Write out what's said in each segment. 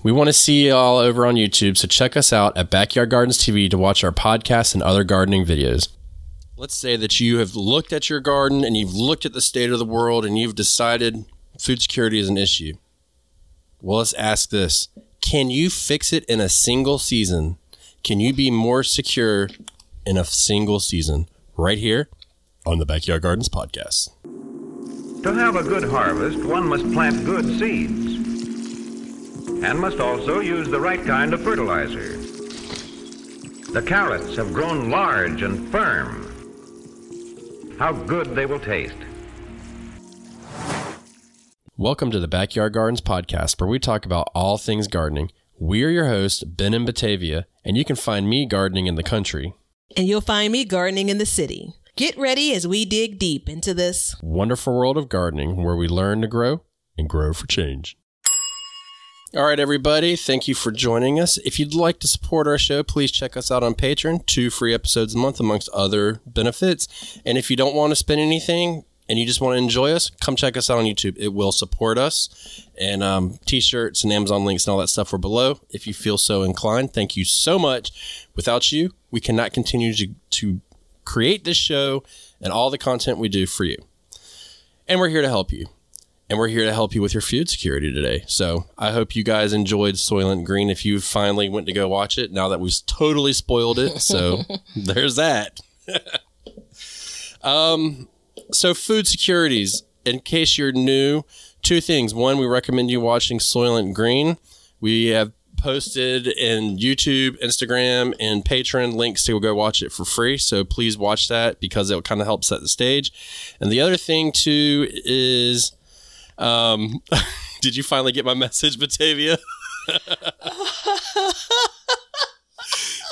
We want to see you all over on YouTube, so check us out at Backyard Gardens TV to watch our podcasts and other gardening videos. Let's say that you have looked at your garden and you've looked at the state of the world and you've decided food security is an issue. Well, let's ask this. Can you fix it in a single season? Can you be more secure in a single season? Right here on the Backyard Gardens podcast. To have a good harvest, one must plant good seeds and must also use the right kind of fertilizer. The carrots have grown large and firm. How good they will taste. Welcome to the Backyard Gardens podcast, where we talk about all things gardening. We are your hosts, Ben and Batavia, and you can find me gardening in the country. And you'll find me gardening in the city. Get ready as we dig deep into this wonderful world of gardening, where we learn to grow and grow for change. All right, everybody, thank you for joining us. If you'd like to support our show, please check us out on Patreon. 2 free episodes a month, amongst other benefits. And if you don't want to spend anything and you just want to enjoy us, come check us out on YouTube. It will support us. And t-shirts and Amazon links and all that stuff are below if you feel so inclined. Thank you so much. Without you, we cannot continue to create this show and all the content we do for you. And we're here to help you. And we're here to help you with your food security today. So I hope you guys enjoyed Soylent Green if you finally went to go watch it now that we've totally spoiled it. So there's that. So food securities, in case you're new, 2 things. 1, we recommend you watching Soylent Green. We have posted in YouTube, Instagram, and Patreon links to go watch it for free. So please watch that because it will kind of help set the stage. And the other thing too is, did you finally get my message, Batavia?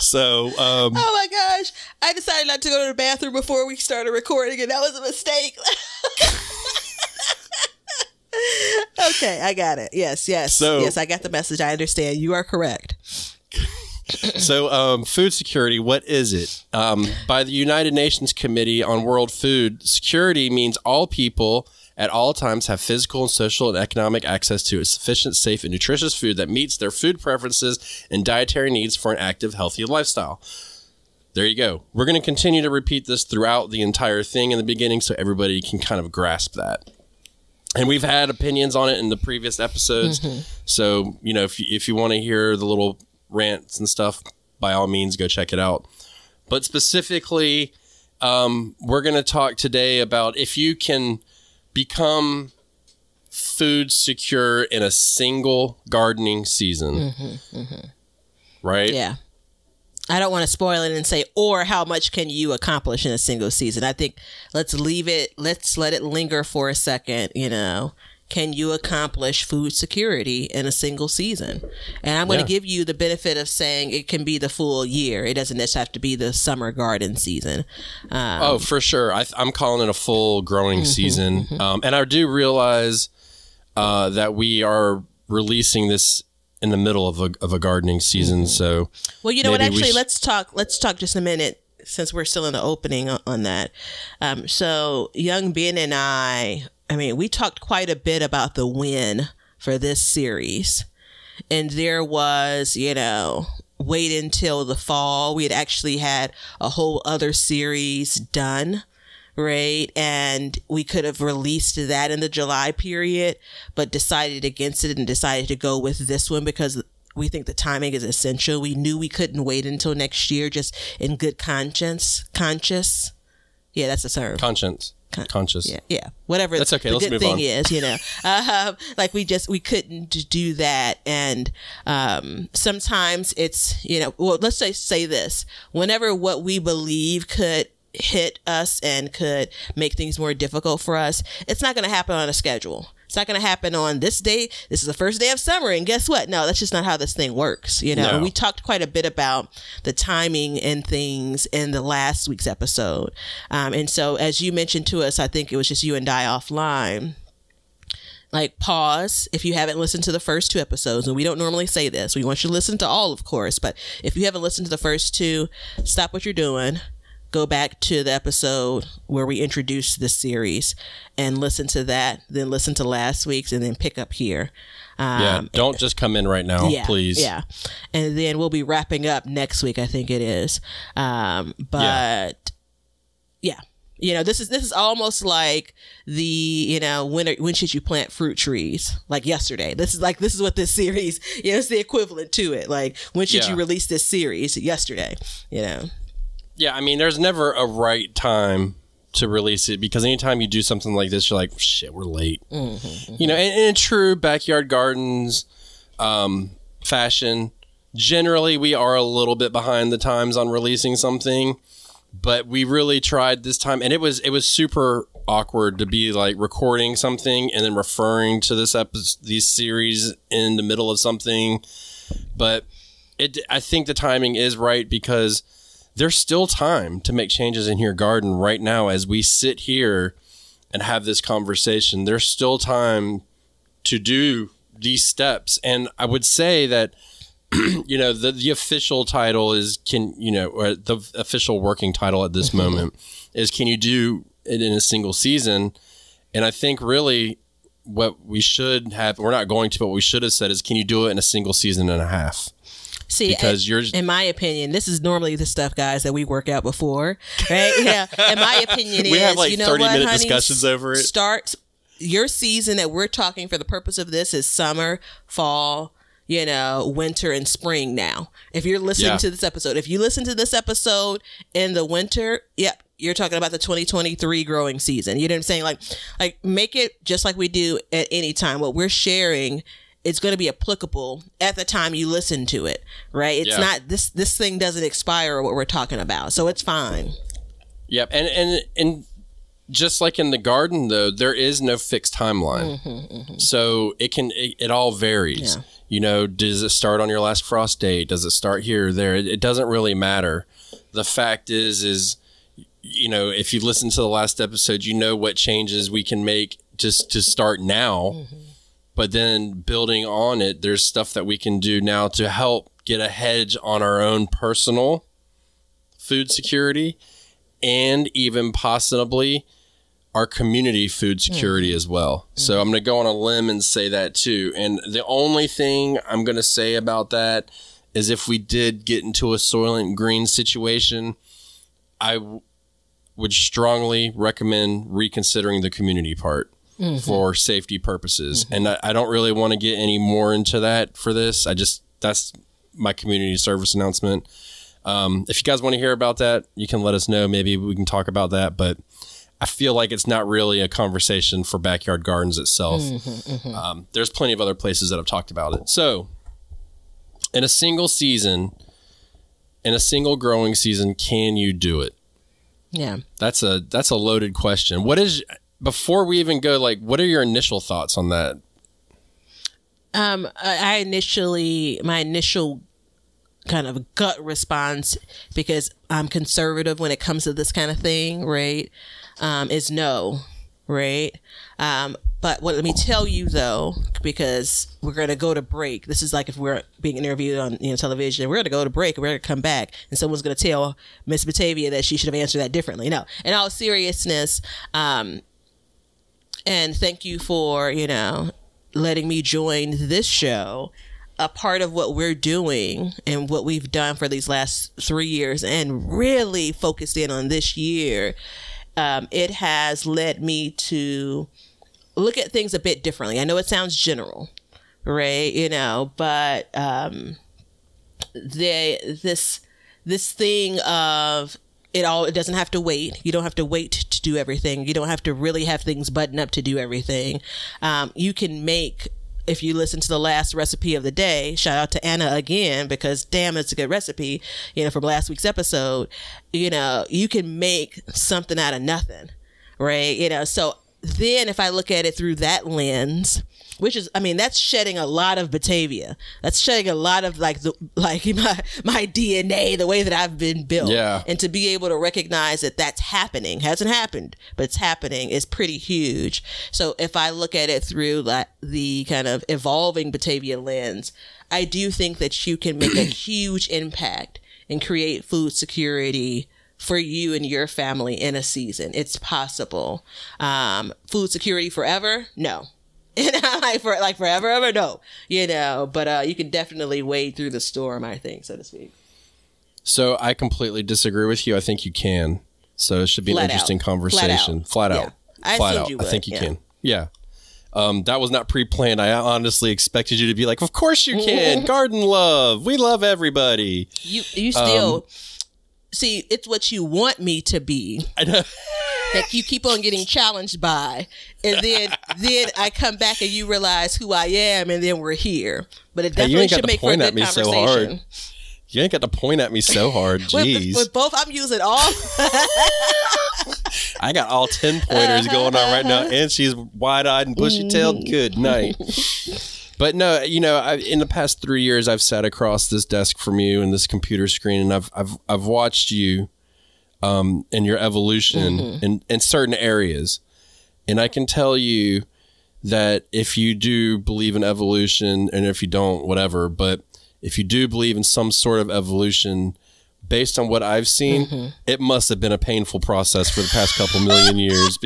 So, oh my gosh, I decided not to go to the bathroom before we started recording, and that was a mistake. Okay, I got it. Yes, I got the message. I understand. You are correct. So, food security, what is it? By the United Nations Committee on World Food Security means all people at all times have physical and social and economic access to a sufficient, safe, and nutritious food that meets their food preferences and dietary needs for an active, healthy lifestyle. There you go. We're going to continue to repeat this throughout the entire thing in the beginning so everybody can kind of grasp that. And we've had opinions on it in the previous episodes. Mm-hmm. So, you know, if you want to hear the little rants and stuff, by all means, go check it out. But specifically, we're going to talk today about if you can become food secure in a single gardening season. Mm-hmm, mm-hmm. Right? Yeah. I don't want to spoil it and say, or how much can you accomplish in a single season? I think let's leave it. Let's let it linger for a second. You know, can you accomplish food security in a single season? And I'm going to give you the benefit of saying it can be the full year. It doesn't just have to be the summer garden season. Oh, for sure. I'm calling it a full growing season. Mm-hmm. And I do realize that we are releasing this in the middle of a gardening season. So, well, you know what? Actually, let's talk just a minute since we're still in the opening on that. So, young Ben and I mean, we talked quite a bit about the win for this series, and there was, you know, wait until the fall. We had actually had a whole other series done. Right. And we could have released that in the July period, but decided against it and decided to go with this one because we think the timing is essential. We knew we couldn't wait until next year, just in good conscience. Conscious. Yeah, that's the term. Conscious. Yeah. Whatever. That's okay. The Let's good move thing on. is, you know, like we couldn't do that. And sometimes it's, you know, well, let's say this. Whenever what we believe could hit us and could make things more difficult for us, it's not going to happen on a schedule. It's not going to happen on this day. This is the first day of summer, and guess what? No, that's just not how this thing works. You know, We talked quite a bit about the timing and things in the last week's episode. And so as you mentioned to us, I think it was just you and I offline, like, pause if you haven't listened to the first 2 episodes. And we don't normally say this. We want you to listen to all, of course. But if you haven't listened to the first 2, stop what you're doing. go back to the episode where we introduced this series and listen to that, then listen to last week's, and then pick up here. Don't just come in right now, please. Yeah. And then we'll be wrapping up next week, I think it is. This is almost like the, when should you plant fruit trees? Like yesterday. This is what this series, it's the equivalent to it. Like, when should you release this series? Yesterday, Yeah, I mean, there's never a right time to release it, because anytime you do something like this, you're like, shit, we're late. And in true backyard gardens fashion, generally we are a little bit behind the times on releasing something, but we really tried this time, and it was super awkward to be like recording something and then referring to these series in the middle of something. But I think the timing is right, because there's still time to make changes in your garden right now as we sit here and have this conversation. There's still time to do these steps. And I would say that, the official title is, or the official working title at this moment is, can you do it in a single season? And I think really what we should have, we're not going to, but what we should have said is, can you do it in a single season and a half? See, because in my opinion, this is normally the stuff, guys, that we work out before, right? Yeah. In my opinion, we have like 30-minute discussions over it. Start your season that we're talking for the purpose of this is summer, fall, winter and spring now. If you're listening to this episode, if you listen to this episode in the winter, you're talking about the 2023 growing season. You know what I'm saying? Like make it just like we do at any time. What we're sharing, it's going to be applicable at the time you listen to it, right? It's not this thing doesn't expire what we're talking about, so it's fine. Yep, and just like in the garden, though, there is no fixed timeline, so it all varies. Does it start on your last frost date? Does it start here or there? It doesn't really matter. The fact is if you listen to the last episode, what changes we can make just to start now. But then building on it, there's stuff that we can do now to help get a hedge on our own personal food security, and even possibly our community food security as well. So I'm going to go on a limb and say that too. And the only thing I'm going to say about that is, if we did get into a Soylent Green situation, I would strongly recommend reconsidering the community part. For safety purposes. And I don't really want to get any more into that for this. That's my community service announcement. If you guys want to hear about that, you can let us know. Maybe we can talk about that, but I feel like it's not really a conversation for backyard gardens itself. There's plenty of other places that have talked about it. So in a single season, in a single growing season, can you do it? Yeah. That's a loaded question. Before we even go, what are your initial thoughts on that? My initial kind of gut response, because I'm conservative when it comes to this kind of thing, right, is no, right? But let me tell you though, because we're going to go to break. This is like if we're being interviewed on television, we're going to go to break and we're going to come back and someone's going to tell Miss Batavia that she should have answered that differently. No, in all seriousness, and thank you for, letting me join this show. A part of what we're doing and what we've done for these last 3 years, and really focused in on this year, it has led me to look at things a bit differently. I know it sounds general, right? But this thing of it doesn't have to wait. You don't have to wait to do everything. You don't have to really have things buttoned up to do everything. You can make, if you listen to the last recipe of the day, shout out to Anna again, because damn, it's a good recipe, from last week's episode, you can make something out of nothing, right? So then if I look at it through that lens, which is, that's shedding a lot of Batavia. That's shedding a lot of my DNA, the way that I've been built. Yeah. And to be able to recognize that that's happening, hasn't happened, but it's happening, is pretty huge. So if I look at it through the kind of evolving Batavia lens, I do think that you can make a huge impact and create food security for you and your family in a season. It's possible. Food security forever? No. like forever, ever? No. But you can definitely wade through the storm, I think, so to speak. So I completely disagree with you. I think you can. So it should be an interesting conversation. Flat out. I think you can. Yeah. That was not pre-planned. I honestly expected you to be like, of course you can. Garden love. We love everybody. You still see, it's what you want me to be. I know. That you keep on getting challenged by. And then I come back and you realize who I am, and then we're here. But it definitely should make for a good conversation. You ain't got to point at me so hard. Jeez. With both, I'm using all. I got all 10 pointers going on right now, and she's wide-eyed and bushy-tailed. Good night. But no, in the past 3 years, I've sat across this desk from you and this computer screen, and I've watched you and your evolution in certain areas. And I can tell you that if you do believe in evolution, and if you don't, whatever, but if you do believe in some sort of evolution, based on what I've seen, it must have been a painful process for the past couple million years.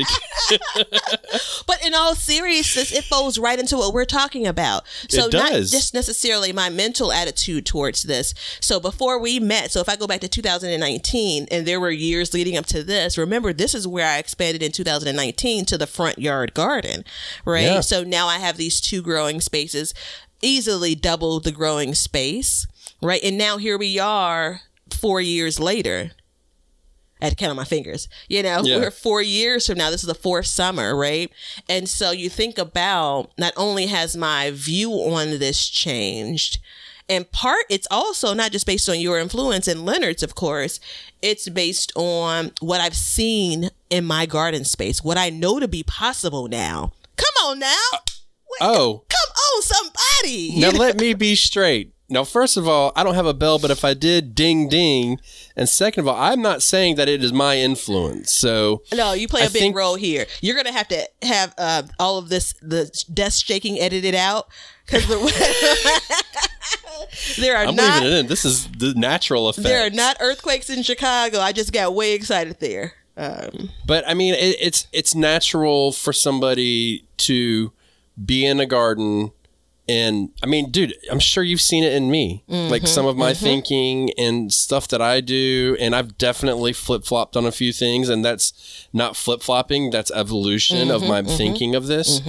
But in all seriousness, it falls right into what we're talking about. So not just necessarily my mental attitude towards this. So before we met, so if I go back to 2019 and there were years leading up to this, remember, this is where I expanded in 2019 to the front yard garden, right? Yeah. So now I have these 2 growing spaces, easily double the growing space, right? And now here we are 4 years later. I had to count on my fingers. We're 4 years from now. This is the 4th summer, right? And so you think about, not only has my view on this changed, in part, it's also not just based on your influence and Leonard's, of course. It's based on what I've seen in my garden space, what I know to be possible now. Come on now. Come on, somebody. Now let me be straight. Now, first of all, I don't have a bell, but if I did, ding, ding. And second of all, I'm not saying that it is my influence. So no, you play a big role here. You're going to have all of this, the desk shaking, edited out, because there are I'm leaving it in. This is the natural effect. There are not earthquakes in Chicago. I just got way excited there. But I mean, it's natural for somebody to be in a garden. And I mean, dude, I'm sure you've seen it in me, like some of my thinking and stuff that I do. And I've definitely flip-flopped on a few things, and that's not flip-flopping. That's evolution of my thinking of this.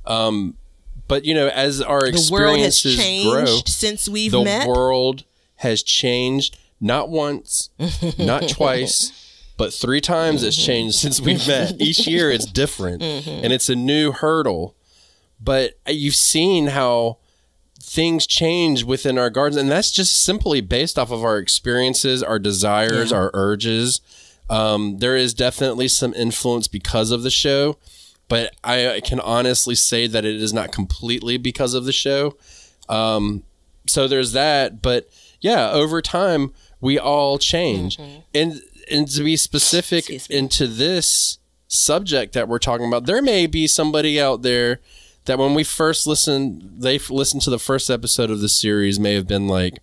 But as our experiences grow, since we've met. The world has changed, not once, not twice, but 3 times it's changed since we've met. Each year it's different, and it's a new hurdle. But you've seen how things change within our gardens, and that's just simply based off of our experiences, our desires, our urges. There is definitely some influence because of the show, but I can honestly say that it is not completely because of the show. So there's that. But yeah, over time, we all change. And to be specific into this subject that we're talking about, there may be somebody out there that when we first listened, they listened to the first episode of the series, may have been like,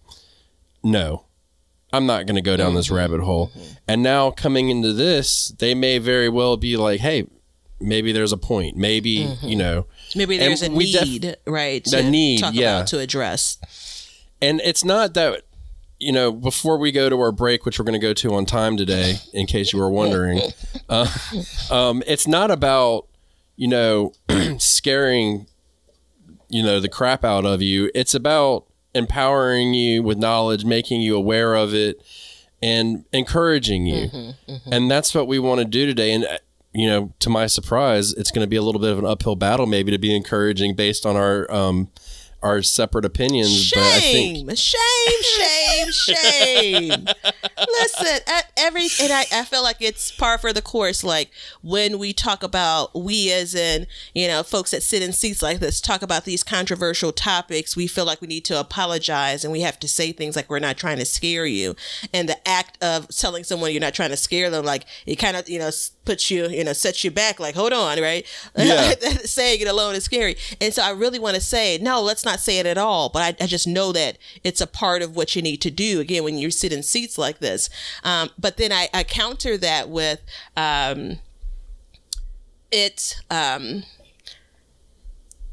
no, I'm not going to go down this rabbit hole. And now coming into this, they may very well be like, hey, maybe there's a point. Maybe, maybe there's a need, right? To need, talk about, to address. And it's not that, before we go to our break, which we're going to go to on time today, in case you were wondering, it's not about, scaring, the crap out of you. It's about empowering you with knowledge, making you aware of it, and encouraging you. And that's what we want to do today. And, to my surprise, it's going to be a little bit of an uphill battle, maybe, to be encouraging based on our separate opinions. Shame, but I think shame. Listen, I feel like it's par for the course. Like when we talk about, we as in, folks that sit in seats like this, talk about these controversial topics, we feel like we need to apologize and we have to say things like we're not trying to scare you. And the act of telling someone you're not trying to scare them, like it kind of, puts you, sets you back, like, hold on, right? Yeah. Saying it alone is scary. And so I really want to say, no, let's not say it at all. But I just know that it's a part part of what you need to do, again, when you sit in seats like this. But then I counter that with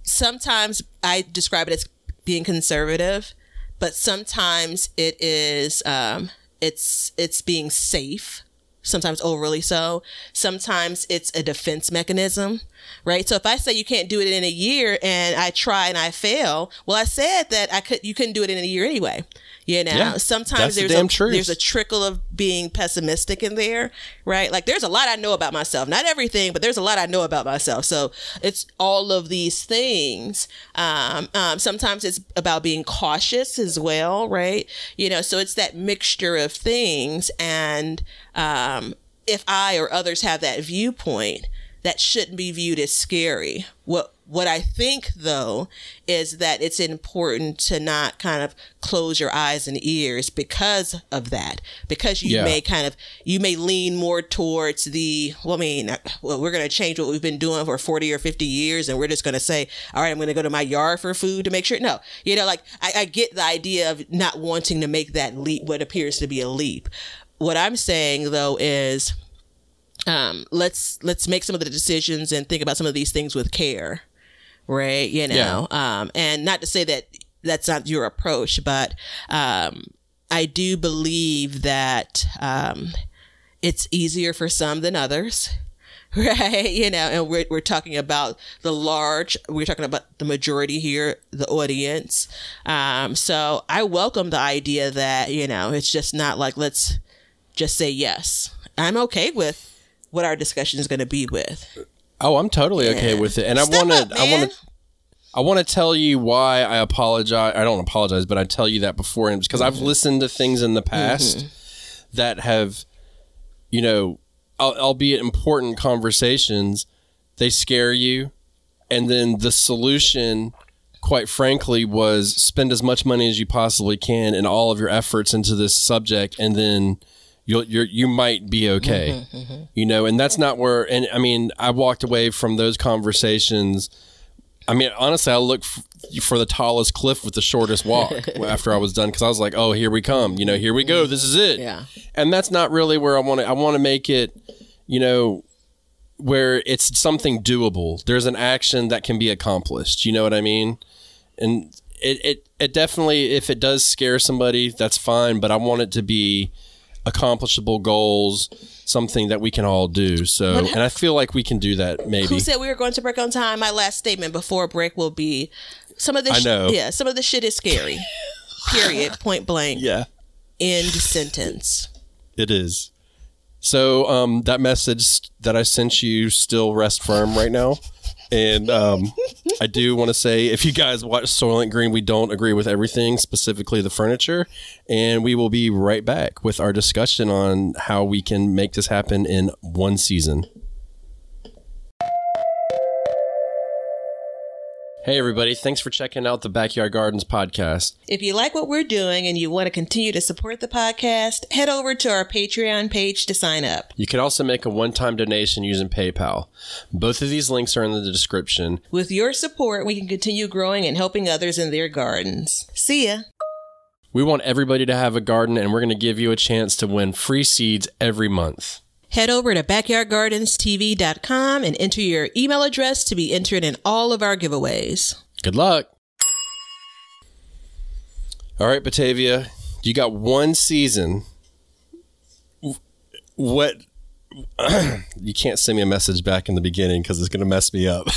sometimes I describe it as being conservative, but sometimes it is it's being safe. Sometimes overly so. Sometimes it's a defense mechanism, right? So if I say you can't do it in a year and I try and I fail, well, I said that you couldn't do it in a year anyway. Sometimes there's a trickle of being pessimistic in there, right? Like there's a lot I know about myself, not everything, but there's a lot I know about myself. So it's all of these things. Sometimes it's about being cautious as well, right? So it's that mixture of things. And if I or others have that viewpoint, that shouldn't be viewed as scary. What I think, though, is that it's important to not kind of close your eyes and ears because of that, because you may lean more towards we're going to change what we've been doing for 40 or 50 years. And we're just going to say, all right, I'm going to go to my yard for food to make sure. No, I get the idea of not wanting to make that leap, what appears to be a leap. What I'm saying, though, is let's make some of the decisions and think about some of these things with care, right? And not to say that that's not your approach, but I do believe that it's easier for some than others, right? And we're talking about we're talking about the majority here, the audience. So I welcome the idea that, it's just not like, let's just say yes. I'm okay with what our discussion is going to be with. Oh, I'm totally okay with it. And I want to tell you why I apologize. I don't apologize, but I tell you that beforehand because I've listened to things in the past that have, albeit important conversations, they scare you. And then the solution, quite frankly, was spend as much money as you possibly can and all of your efforts into this subject. And then you might be okay, and that's not where, and I mean, I walked away from those conversations. I mean, honestly, I looked for the tallest cliff with the shortest walk after I was done. Cause I was like, oh, here we come, here we go. This is it. Yeah. And that's not really where I want to make it, where it's something doable. There's an action that can be accomplished. You know what I mean? And it definitely, if it does scare somebody, that's fine. But I want it to be accomplishable goals, something that we can all do. So, and I feel like we can do that. Maybe. Who said we were going to break on time? My last statement before break will be some of the some of the shit is scary. Period. Point blank. Yeah. End sentence. It is. So that message that I sent you still rests firm right now. And I do want to say, if you guys watch Soylent Green, we don't agree with everything, specifically the furniture. And we will be right back with our discussion on how we can make this happen in one season. Hey, everybody. Thanks for checking out the Backyard Gardens podcast. If you like what we're doing and you want to continue to support the podcast, head over to our Patreon page to sign up. You can also make a one-time donation using PayPal. Both of these links are in the description. With your support, we can continue growing and helping others in their gardens. See ya. We want everybody to have a garden, and we're going to give you a chance to win free seeds every month. Head over to backyardgardenstv.com and enter your email address to be entered in all of our giveaways. Good luck. All right, Batavia, you got one season. What? You can't send me a message back in the beginning because it's going to mess me up.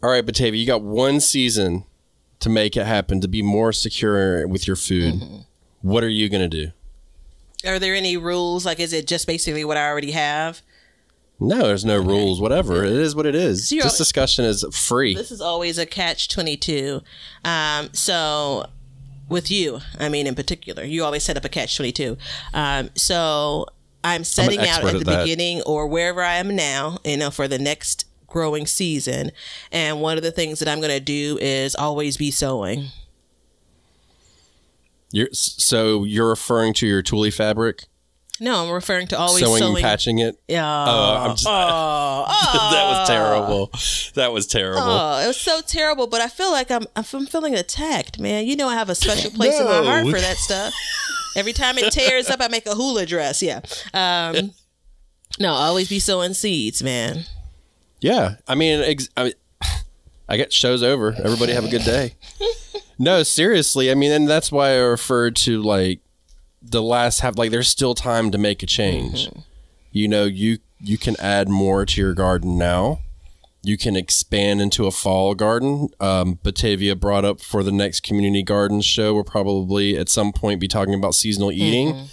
All right, Batavia, you got one season to make it happen, to be more secure with your food. What are you going to do? Are there any rules? Like, is it just basically what I already have? No, there's no rules, whatever. It is what it is. So this discussion is free. This is always a catch-22. So with you, I mean, in particular, you always set up a catch-22. So I'm setting out at the beginning or wherever I am now, for the next growing season, and one of the things that I'm going to do is always be sewing. So you're referring to your Thule fabric? No, I'm referring to always sewing, patching it. Yeah. That was terrible. That was terrible. Oh, it was so terrible. But I feel like I'm feeling attacked, man. You know, I have a special place in my heart for that stuff. Every time it tears up, I make a hula dress. Yeah. No, always be sowing seeds, man. Yeah. I mean, I get show's over. Everybody have a good day. No, seriously. I mean, and that's why I referred to like the last half, like there's still time to make a change. You know, you can add more to your garden now. You can expand into a fall garden. Batavia brought up for the next community garden show, we'll probably at some point be talking about seasonal eating,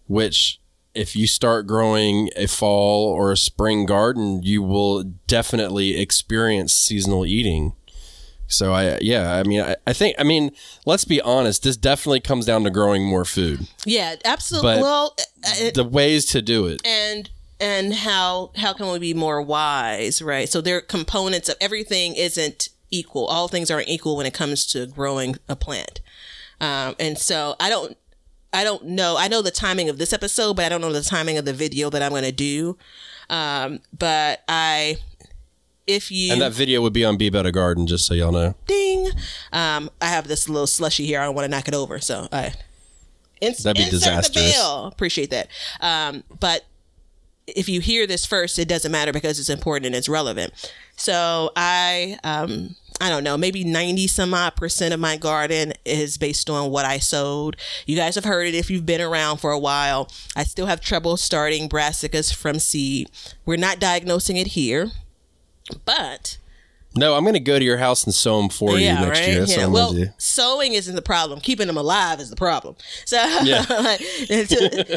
which if you start growing a fall or a spring garden, you will definitely experience seasonal eating. So I think, let's be honest, this definitely comes down to growing more food. Yeah, absolutely. But the ways to do it. And how can we be more wise, right? So there are components of everything isn't equal. All things aren't equal when it comes to growing a plant. And so I don't know. I know the timing of this episode, but I don't know the timing of the video that I'm going to do. But and that video would be on Be Better Garden, just so y'all know. Ding. I have this little slushy here. I don't want to knock it over. So that'd be disastrous. Appreciate that. But if you hear this first, it doesn't matter because it's important and it's relevant. So I don't know, maybe 90% of my garden is based on what I sowed. You guys have heard it if you've been around for a while. I still have trouble starting brassicas from seed. We're not diagnosing it here, but... No, I'm going to go to your house and sow them for you next year. That's what I'm going to do. Sowing isn't the problem. Keeping them alive is the problem. So yeah.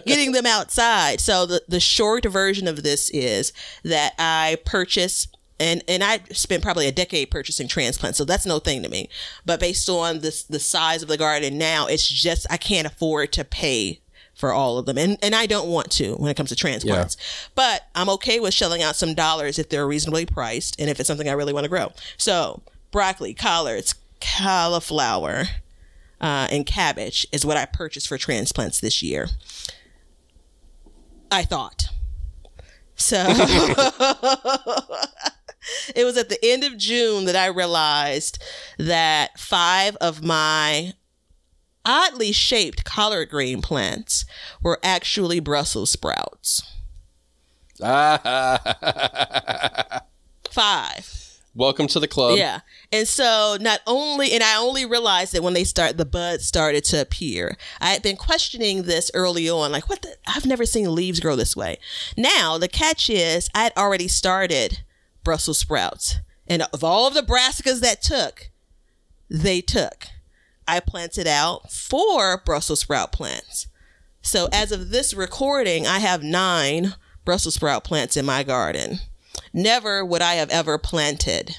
Getting them outside. So the short version of this is that I purchase, and I spent probably a decade purchasing transplants. So that's no thing to me. But based on the size of the garden now, it's just I can't afford to pay for all of them. And I don't want to when it comes to transplants. Yeah. But I'm okay with shelling out some dollars if they're reasonably priced and if it's something I really want to grow. So broccoli, collards, cauliflower, and cabbage is what I purchased for transplants this year. I thought. So it was at the end of June that I realized that 5 of my oddly shaped collard green plants were actually Brussels sprouts. 5. Welcome to the club. Yeah. And so I only realized that when the buds started to appear. I had been questioning this early on, like I've never seen leaves grow this way. Now the catch is I had already started Brussels sprouts, and of all of the brassicas they took. I planted out 4 Brussels sprout plants. So as of this recording, I have 9 Brussels sprout plants in my garden. Never would I have ever planted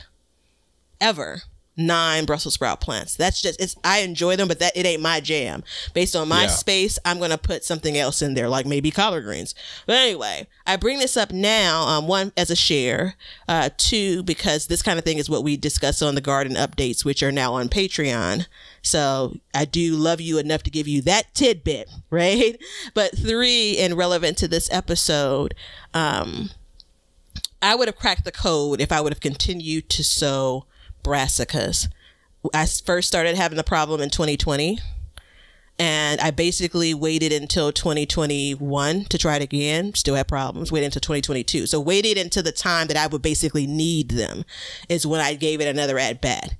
9 Brussels sprout plants. That's just, I enjoy them, but it ain't my jam. Based on my space, I'm going to put something else in there, like maybe collard greens. But anyway, I bring this up now, 1, as a share, 2, because this kind of thing is what we discuss on the garden updates, which are now on Patreon. So I do love you enough to give you that tidbit, right? But 3, and relevant to this episode, I would have cracked the code if I would have continued to sow brassicas. I first started having the problem in 2020, and I basically waited until 2021 to try it again. Still had problems. Waited until 2022. So waited until the time that I would basically need them is when I gave it another at bat.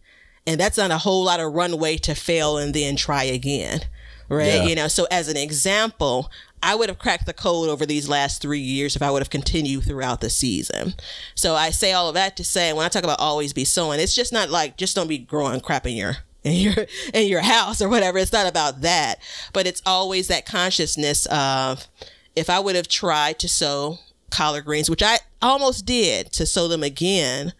And that's not a whole lot of runway to fail and then try again, right? Yeah. So as an example, I would have cracked the code over these last 3 years if I would have continued throughout the season. So I say all of that to say, when I talk about always be sowing, it's just not like, just don't be growing crap in your house or whatever. It's not about that, but it's always that consciousness of, if I would have tried to sow collard greens, which I almost did, to sow them again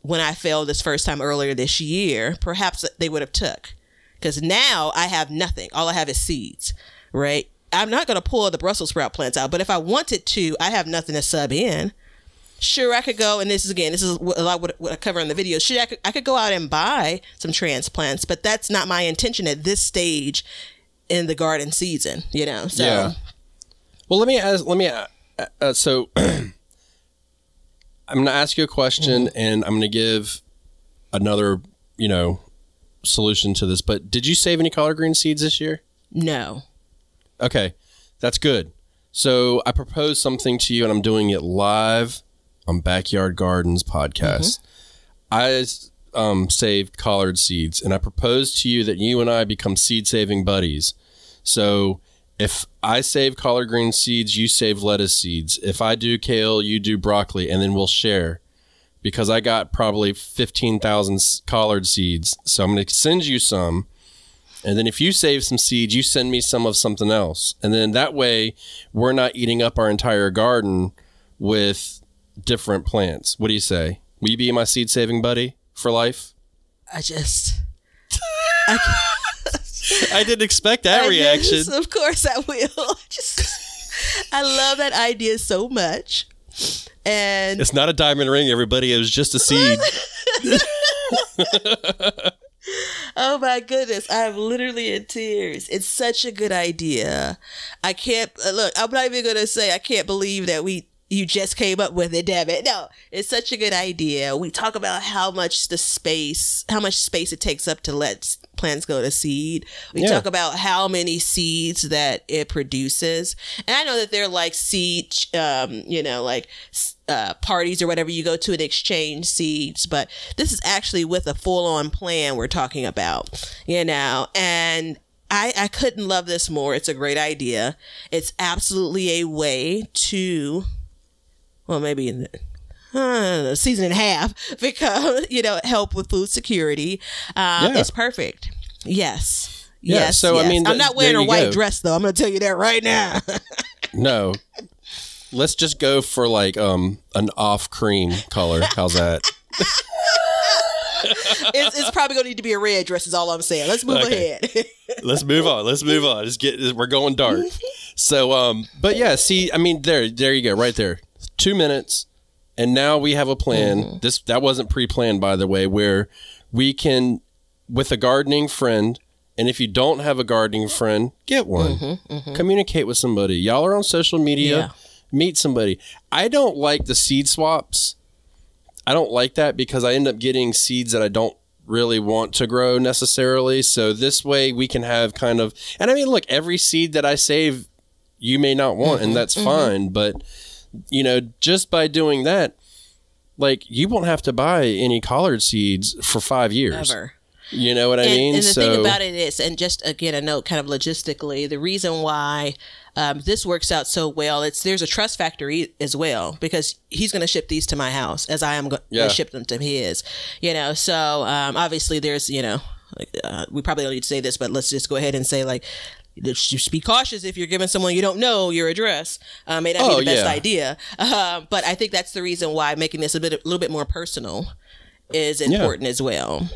when I failed this first time earlier this year, perhaps they would have took, because now I have nothing. All I have is seeds, right? I'm not going to pull the Brussels sprout plants out, but if I wanted to, I have nothing to sub in. Sure, I could go, and this is a lot what I cover in the video. Sure, I could go out and buy some transplants, but that's not my intention at this stage in the garden season, So, yeah. Well, let me ask. So I'm going to ask you a question, and I'm going to give another, solution to this. But did you save any collard green seeds this year? No. Okay, that's good. So I proposed something to you, and I'm doing it live on Backyard Gardens podcast. I saved collard seeds, and I proposed to you that you and I become seed saving buddies. So if I save collard green seeds, you save lettuce seeds. If I do kale, you do broccoli, and then we'll share. Because I got probably 15,000 collard seeds. So I'm going to send you some. And then if you save some seeds, you send me some of something else. And then that way, we're not eating up our entire garden with different plants. What do you say? Will you be my seed saving buddy for life? I didn't expect that reaction. Of course I will. I love that idea so much. And it's not a diamond ring, everybody. It was just a seed. Oh my goodness. I'm literally in tears. It's such a good idea. I can't look, I'm not even going to say I can't believe that you just came up with it, damn it. No, it's such a good idea. We talk about how much space it takes up to let plants go to seed. We talk about how many seeds that it produces. And I know that they're like seed, parties or whatever you go to and exchange seeds, but this is actually with a full-on plan we're talking about, and I couldn't love this more. It's a great idea. It's absolutely a way to, well, maybe in a season and a half, because, help with food security. It's perfect. Yes. Yeah, yes. so, yes. I mean, I'm not wearing a white dress, though. I'm going to tell you that right now. No. Let's just go for like an off cream color. How's that? It's probably going to need to be a red dress is all I'm saying. Let's move ahead. Let's move on. We're going dark. So, but yeah, see, I mean, there you go, right there. 2 minutes, and now we have a plan. That wasn't pre-planned, by the way, where we can, with a gardening friend, and if you don't have a gardening friend, get one. Communicate with somebody. Y'all are on social media. Yeah. Meet somebody. I don't like the seed swaps. I don't like that because I end up getting seeds that I don't really want to grow necessarily. So this way we can have kind of, and I mean, look, every seed that I save, you may not want, and that's fine. But, just by doing that, like, you won't have to buy any collard seeds for 5 years. Ever. You know what I mean? And the thing about it is, and just again, a note kind of logistically, the reason why this works out so well, there's a trust factor as well, because he's going to ship these to my house as I am going to ship them to his, so obviously there's, we probably don't need to say this, but let's just go ahead and say, like, just be cautious if you're giving someone you don't know your address. May not be the best idea. But I think that's the reason why making this a little bit more personal is important as well.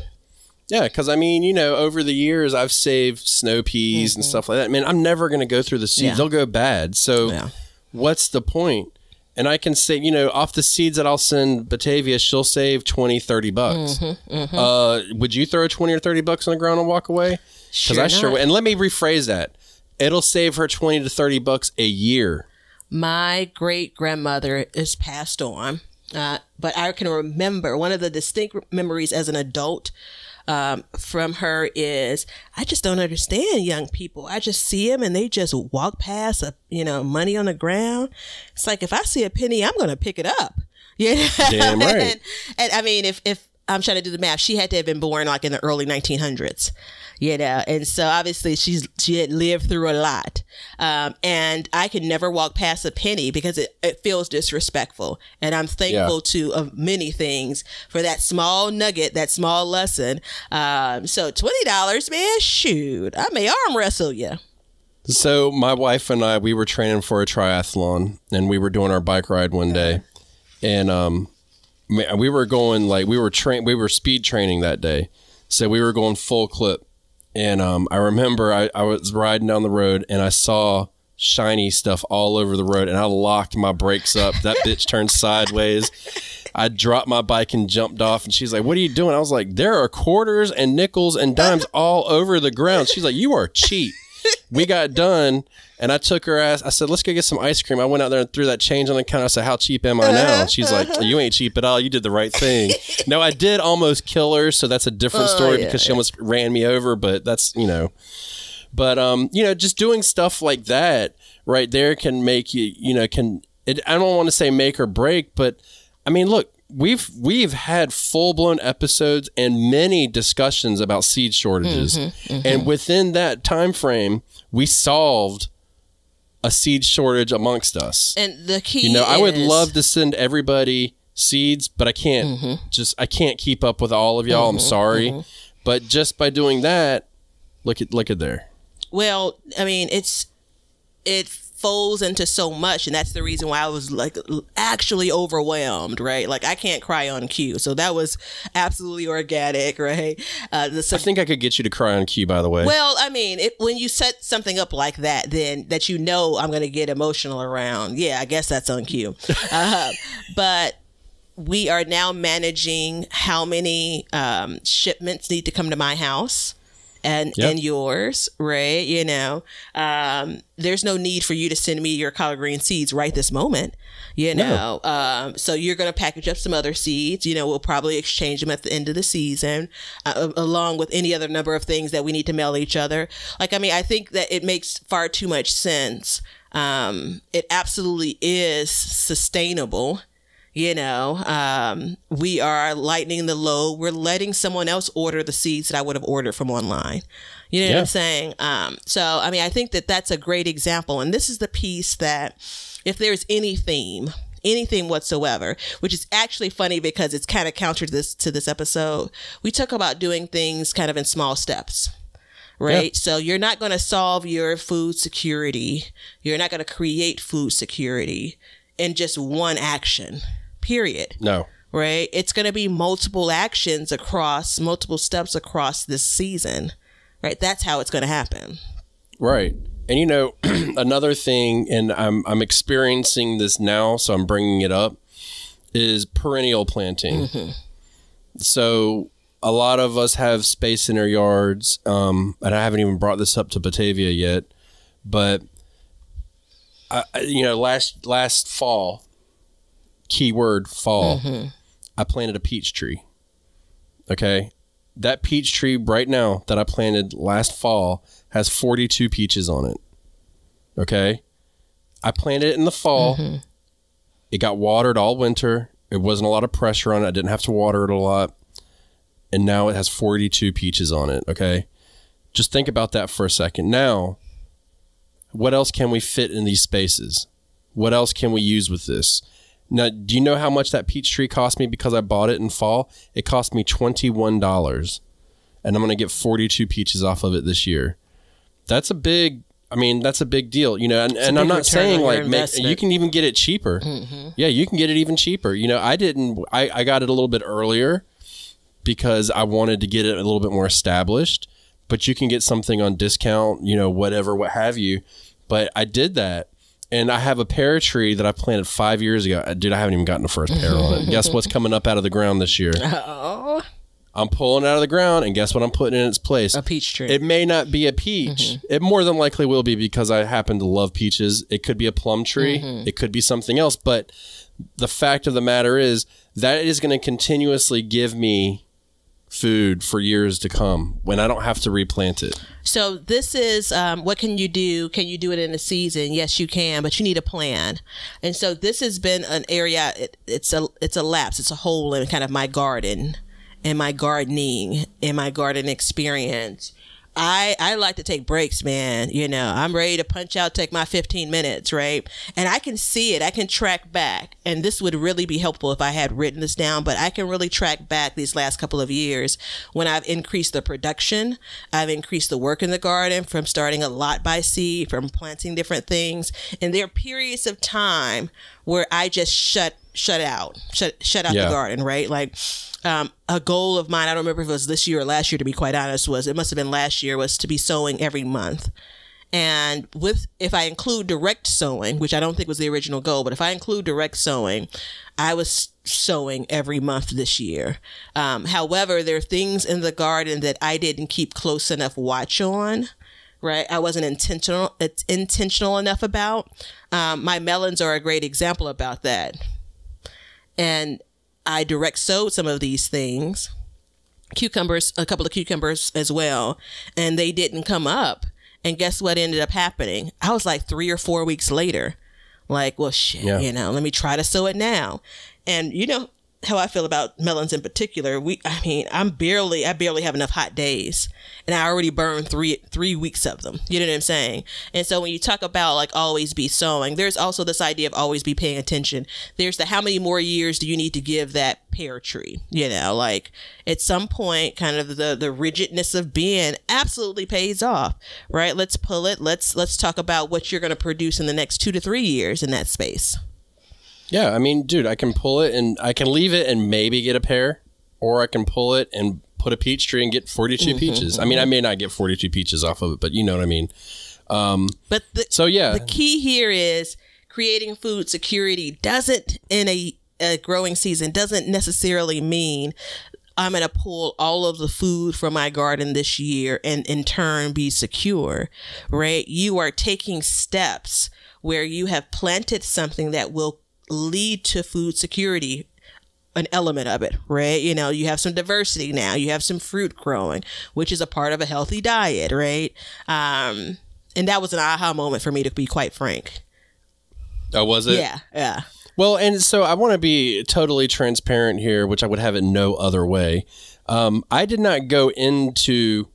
Yeah, because I mean, over the years, I've saved snow peas and stuff like that. I mean, I'm never going to go through the seeds. They'll go bad. So what's the point? And I can say, off the seeds that I'll send Batavia, she'll save $20-$30. Would you throw $20 or $30 on the ground and walk away? Because I sure would. And let me rephrase that. It'll save her $20 to $30 a year. My great grandmother is passed on, but I can remember one of the distinct memories as an adult from her is, I just don't understand young people. I just see them and they just walk past money on the ground. It's like, if I see a penny, I'm going to pick it up. Damn right. And I mean, if I'm trying to do the math, she had to have been born like in the early 1900s. And so obviously she had lived through a lot. And I can never walk past a penny because it feels disrespectful. And I'm thankful of many things for that small nugget, that small lesson. So $20, man, shoot, I may arm wrestle you. So my wife and I, we were training for a triathlon, and we were doing our bike ride one day, and we were going we were speed training that day. So we were going full clip. And I remember I was riding down the road and I saw shiny stuff all over the road, and I locked my brakes up. That bitch turned sideways. I dropped my bike and jumped off, and she's like, "What are you doing?" I was like, "There are quarters and nickels and dimes all over the ground." She's like, "You are cheap." we got done, and I took her ass. I said, let's go get some ice cream. I went out there and threw that change on the counter. I said, how cheap am I now? And she's like, you ain't cheap at all. You did the right thing. No, I did almost kill her, so that's a different story because she almost ran me over, but that's, you know. But, you know, just doing stuff like that right there can make you, you know, I don't want to say make or break, but, I mean, look, we've had full-blown episodes and many discussions about seed shortages. And within that time frame, we solved a seed shortage amongst us. And the key, you know, I would love to send everybody seeds, but I can't I can't keep up with all of y'all. I'm sorry. But just by doing that, look at there. Well, I mean, it folds into so much, and that's the reason why I was like actually overwhelmed, right? Like I can't cry on cue, so that was absolutely organic, right? I think I could get you to cry on cue, by the way. Well, I mean, when you set something up like that, then that, you know, I'm going to get emotional around. Yeah, I guess that's on cue. But we are now managing how many shipments need to come to my house. And yours, right? You know, there's no need for you to send me your collard green seeds right this moment, you know. No. So you're going to package up some other seeds. You know, we'll probably exchange them at the end of the season, along with any other number of things that we need to mail each other. Like, I mean, I think that it makes far too much sense. It absolutely is sustainable. You know, we are lightening the load. We're letting someone else order the seeds that I would have ordered from online. You know what I'm saying? So, I mean, I think that that's a great example. And this is the piece that if there's anything whatsoever, which is actually funny because it's kind of counter to this episode, we talk about doing things kind of in small steps. Right. Yeah. So you're not going to solve your food security. You're not going to create food security in just one action. Period. No. Right? It's going to be multiple actions across multiple steps across this season. Right? That's how it's going to happen. Right. And you know, another thing, and I'm experiencing this now, so I'm bringing it up, is perennial planting. So a lot of us have space in our yards, and I haven't even brought this up to Batavia yet, but you know, last fall, keyword fall, I planted a peach tree. Okay. That peach tree right now that I planted last fall has 42 peaches on it. Okay. I planted it in the fall. It got watered all winter. It wasn't a lot of pressure on it. I didn't have to water it a lot. And now it has 42 peaches on it. Okay. Just think about that for a second. Now, what else can we fit in these spaces? What else can we use with this? Now, do you know how much that peach tree cost me because I bought it in fall? It cost me $21. And I'm going to get 42 peaches off of it this year. That's a big deal, you know, and I'm not saying like you can even get it cheaper. Yeah, you can get it even cheaper. You know, I got it a little bit earlier because I wanted to get it a little bit more established, but you can get something on discount, you know, whatever, what have you. But I did that. And I have a pear tree that I planted 5 years ago. Dude, I haven't even gotten the first pear on it. Guess what's coming up out of the ground this year? Oh. I'm pulling it out of the ground, and guess what I'm putting in its place? A peach tree. It may not be a peach. It more than likely will be because I happen to love peaches. It could be a plum tree. It could be something else. But the fact of the matter is that is going to continuously give me food for years to come when I don't have to replant it. So this is what can you do? Can you do it in a season? Yes, you can, but you need a plan. And so this has been an area. It's a lapse. It's a hole in kind of my garden and my gardening and my garden experience. I like to take breaks, man. You know, I'm ready to punch out, take my 15 minutes, right? And I can see it. I can track back. And this would really be helpful if I had written this down, but I can really track back these last couple of years when I've increased the production. I've increased the work in the garden from starting a lot by seed, from planting different things. And there are periods of time where I just shut out the garden, right? Like, a goal of mine, I don't remember if it was this year or last year, to be quite honest, it must have been last year, was to be sowing every month. And if I include direct sowing, which I don't think was the original goal, but if I include direct sowing, I was sowing every month this year. However, there are things in the garden that I didn't keep close enough watch on right? I wasn't intentional enough about. My melons are a great example about that. And I direct sowed some of these things, cucumbers, a couple of cucumbers as well, and they didn't come up. And guess what ended up happening? I was like 3 or 4 weeks later, like, well, shit, let me try to sow it now. And you know how I feel about melons in particular. I barely have enough hot days, and I already burned three weeks of them. You know what I'm saying? And so when you talk about like always be sowing, there's also this idea of always be paying attention. There's the how many more years do you need to give that pear tree? You know, like at some point, kind of the rigidness of being absolutely pays off, right? Let's pull it. Let's talk about what you're going to produce in the next 2 to 3 years in that space. Yeah, I mean, dude, I can pull it and I can leave it and maybe get a pear, or I can pull it and put a peach tree and get 42 peaches. I mean, I may not get 42 peaches off of it, but you know what I mean. But the key here is creating food security doesn't, in a growing season, doesn't necessarily mean I'm going to pull all of the food from my garden this year and in turn be secure, right? You are taking steps where you have planted something that will lead to food security, an element of it, right? You know, you have some diversity now, you have some fruit growing, which is a part of a healthy diet, right? And that was an aha moment for me, to be quite frank. Oh, was it? Yeah. Well, and so I want to be totally transparent here, which I would have it no other way. I did not go into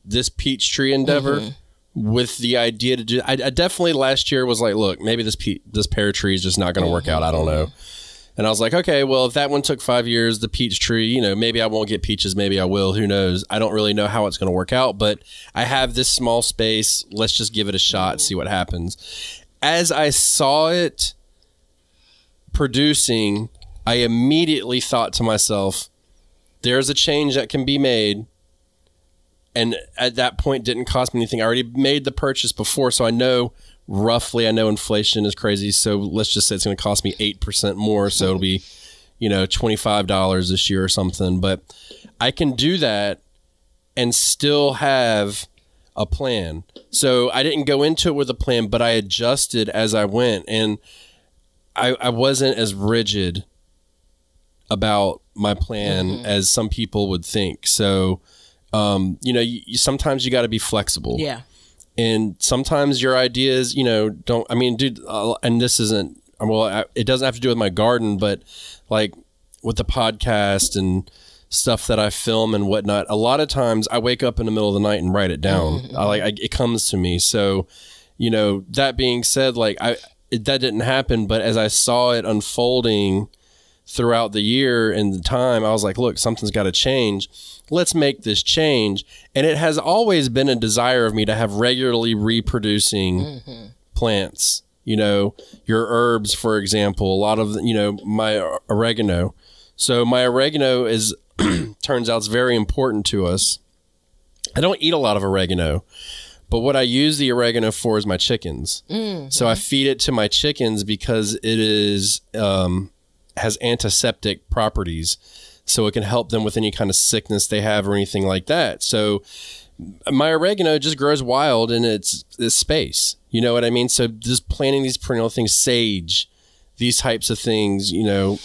this peach tree endeavor with the idea to do. I definitely last year was like, look, maybe this pear tree is just not going to work out. I don't know. And I was like, okay, well, if that one took 5 years, the peach tree, you know, maybe I won't get peaches, maybe I will. Who knows? I don't really know how it's going to work out, but I have this small space. Let's just give it a shot, see what happens. As I saw it producing, I immediately thought to myself, there's a change that can be made. And at that point, didn't cost me anything. I already made the purchase before, so I know roughly. I know inflation is crazy, so let's just say it's going to cost me 8% more. So it'll be, you know, $25 this year or something. But I can do that and still have a plan. So I didn't go into it with a plan, but I adjusted as I went, and I wasn't as rigid about my plan as some people would think. So. You know, sometimes you got to be flexible. Yeah. And sometimes your ideas, you know, don't, I mean, dude, and this isn't, well, it doesn't have to do with my garden, but like with the podcast and stuff that I film and whatnot, a lot of times I wake up in the middle of the night and write it down. It comes to me. So, you know, that being said, like that didn't happen, but as I saw it unfolding throughout the year and the time, I was like, look, something's got to change. Let's make this change. And it has always been a desire of me to have regularly reproducing plants. You know, your herbs, for example, a lot of, you know, my oregano. So my oregano is, turns out it's very important to us. I don't eat a lot of oregano, but what I use the oregano for is my chickens. So I feed it to my chickens because it is, has antiseptic properties. So it can help them with any kind of sickness they have or anything like that. So my oregano just grows wild in its space. You know what I mean? So just planting these perennial things, sage, these types of things, you know,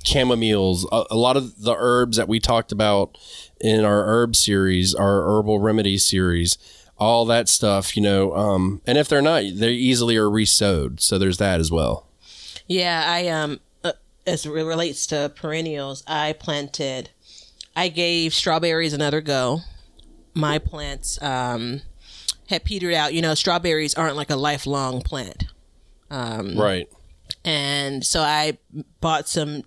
chamomiles, a lot of the herbs that we talked about in our herb series, our herbal remedy series, all that stuff, you know, and if they're not, they easily are resowed. So there's that as well. Yeah, as it relates to perennials, I gave strawberries another go. My plants had petered out. You know, strawberries aren't like a lifelong plant. Right. And so I bought some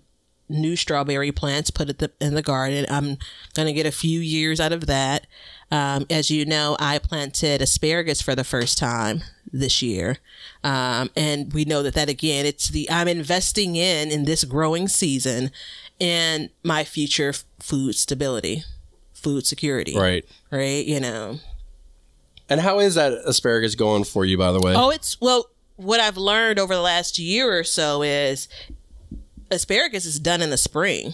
new strawberry plants, put it in the garden. I'm going to get a few years out of that. As you know, I planted asparagus for the first time this year. And we know that again, I'm investing in this growing season in my future food stability, food security. Right. Right. You know. And how is that asparagus going for you, by the way? Well, what I've learned over the last year or so is asparagus is done in the spring.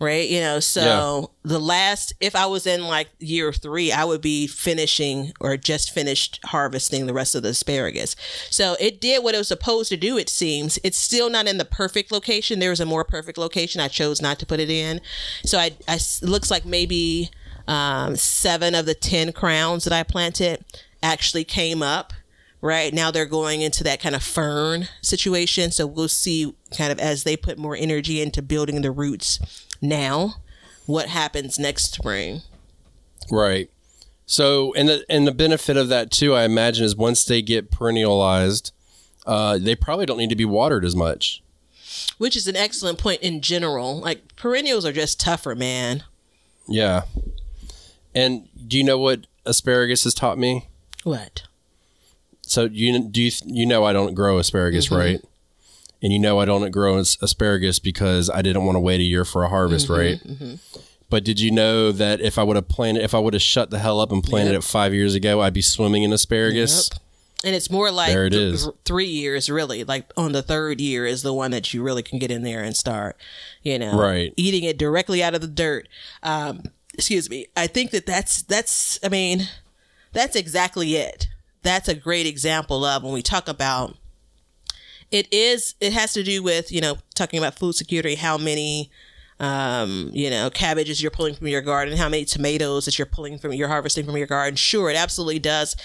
right? You know, so if I was in like year 3, I would be finishing or just finished harvesting the rest of the asparagus. So it did what it was supposed to do, it seems. It's still not in the perfect location. There was a more perfect location. I chose not to put it in. So it looks like maybe 7 of the 10 crowns that I planted actually came up. Right now they're going into that kind of fern situation. So we'll see kind of as they put more energy into building the roots now, what happens next spring. Right. So, and the benefit of that too, I imagine, is once they get perennialized, they probably don't need to be watered as much. Which is an excellent point in general. Like perennials are just tougher, man. Yeah. And do you know what asparagus has taught me? What? So you know I don't grow asparagus, right? And you know I don't grow asparagus because I didn't want to wait a year for a harvest, right? But did you know that if I would have shut the hell up and planted it 5 years ago, I'd be swimming in asparagus? And it's more like there it is. 3 years, really. Like on the 3rd year is the one that you really can get in there and start, eating it directly out of the dirt. Excuse me. I think that's exactly it. That's a great example of when we talk about it has to do with, talking about food security, how many, cabbages you're pulling from your garden, how many tomatoes that you're harvesting from your garden. Sure, it absolutely does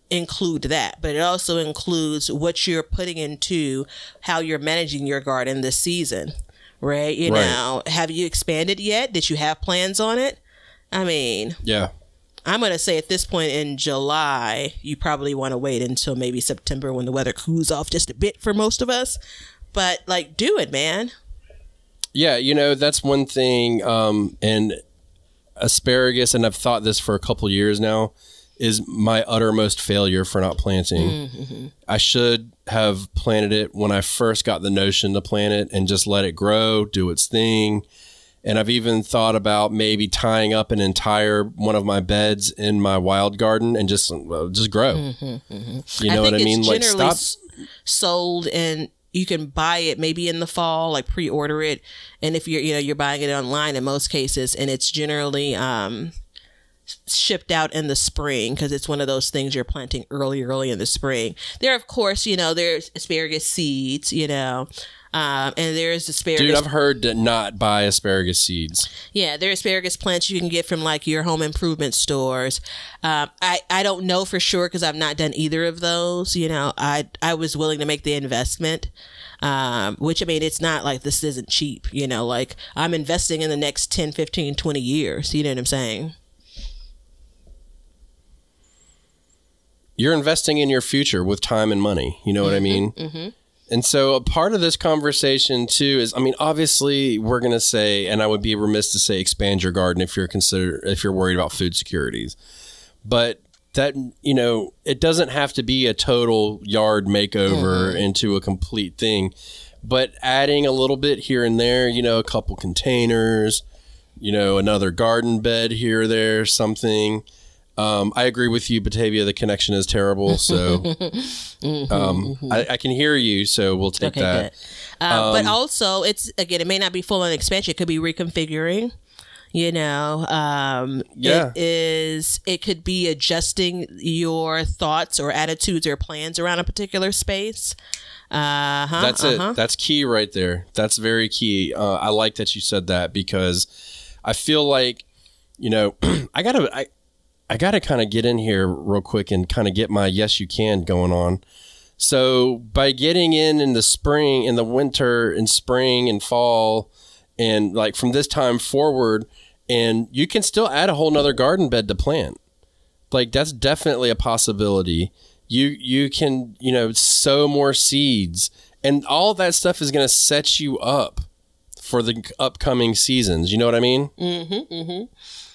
include that, but it also includes what you're putting into how you're managing your garden this season, right? You know, have you expanded yet? Did you have plans on it? I mean, yeah. I'm going to say at this point in July, you probably want to wait until maybe September when the weather cools off just a bit for most of us. But like, do it, man. Yeah, that's one thing. And asparagus, and I've thought this for a couple years now, is my uttermost failure for not planting. I should have planted it when I first got the notion to plant it and just let it grow, do its thing. And I've even thought about maybe tying up an entire one of my beds in my wild garden and just grow. You know what I mean? Like stop. Sold, and you can buy it maybe in the fall, like pre-order it. And if you're buying it online in most cases, and it's generally shipped out in the spring because it's one of those things you're planting early in the spring. There, of course, there's asparagus seeds, and there's asparagus. Dude, I've heard to not buy asparagus seeds. Yeah, there are asparagus plants you can get from like your home improvement stores. I don't know for sure because I've not done either of those. I was willing to make the investment, which, I mean, it's not like this isn't cheap. Like I'm investing in the next 10, 15, 20 years. You know what I'm saying? You're investing in your future with time and money. You know what I mean? And so a part of this conversation too is, I mean, obviously we're going to say, and I would be remiss to say, expand your garden if you're worried about food securities, but that, it doesn't have to be a total yard makeover into a complete thing, but adding a little bit here and there, a couple containers, another garden bed here or there, something. I agree with you, Batavia. The connection is terrible, so I can hear you. So we'll take that. But also, it may not be full on expansion. It could be reconfiguring. It could be adjusting your thoughts or attitudes or plans around a particular space. That's it. That's key right there. That's very key. I like that you said that because I feel like I gotta kind of get in here real quick and kind of get my yes you can going on. So by getting in the spring, in the winter and spring and fall, and like from this time forward, and you can still add a whole nother garden bed to plant. Like that's definitely a possibility. You can sow more seeds, and all that stuff is going to set you up for the upcoming seasons. You know what I mean?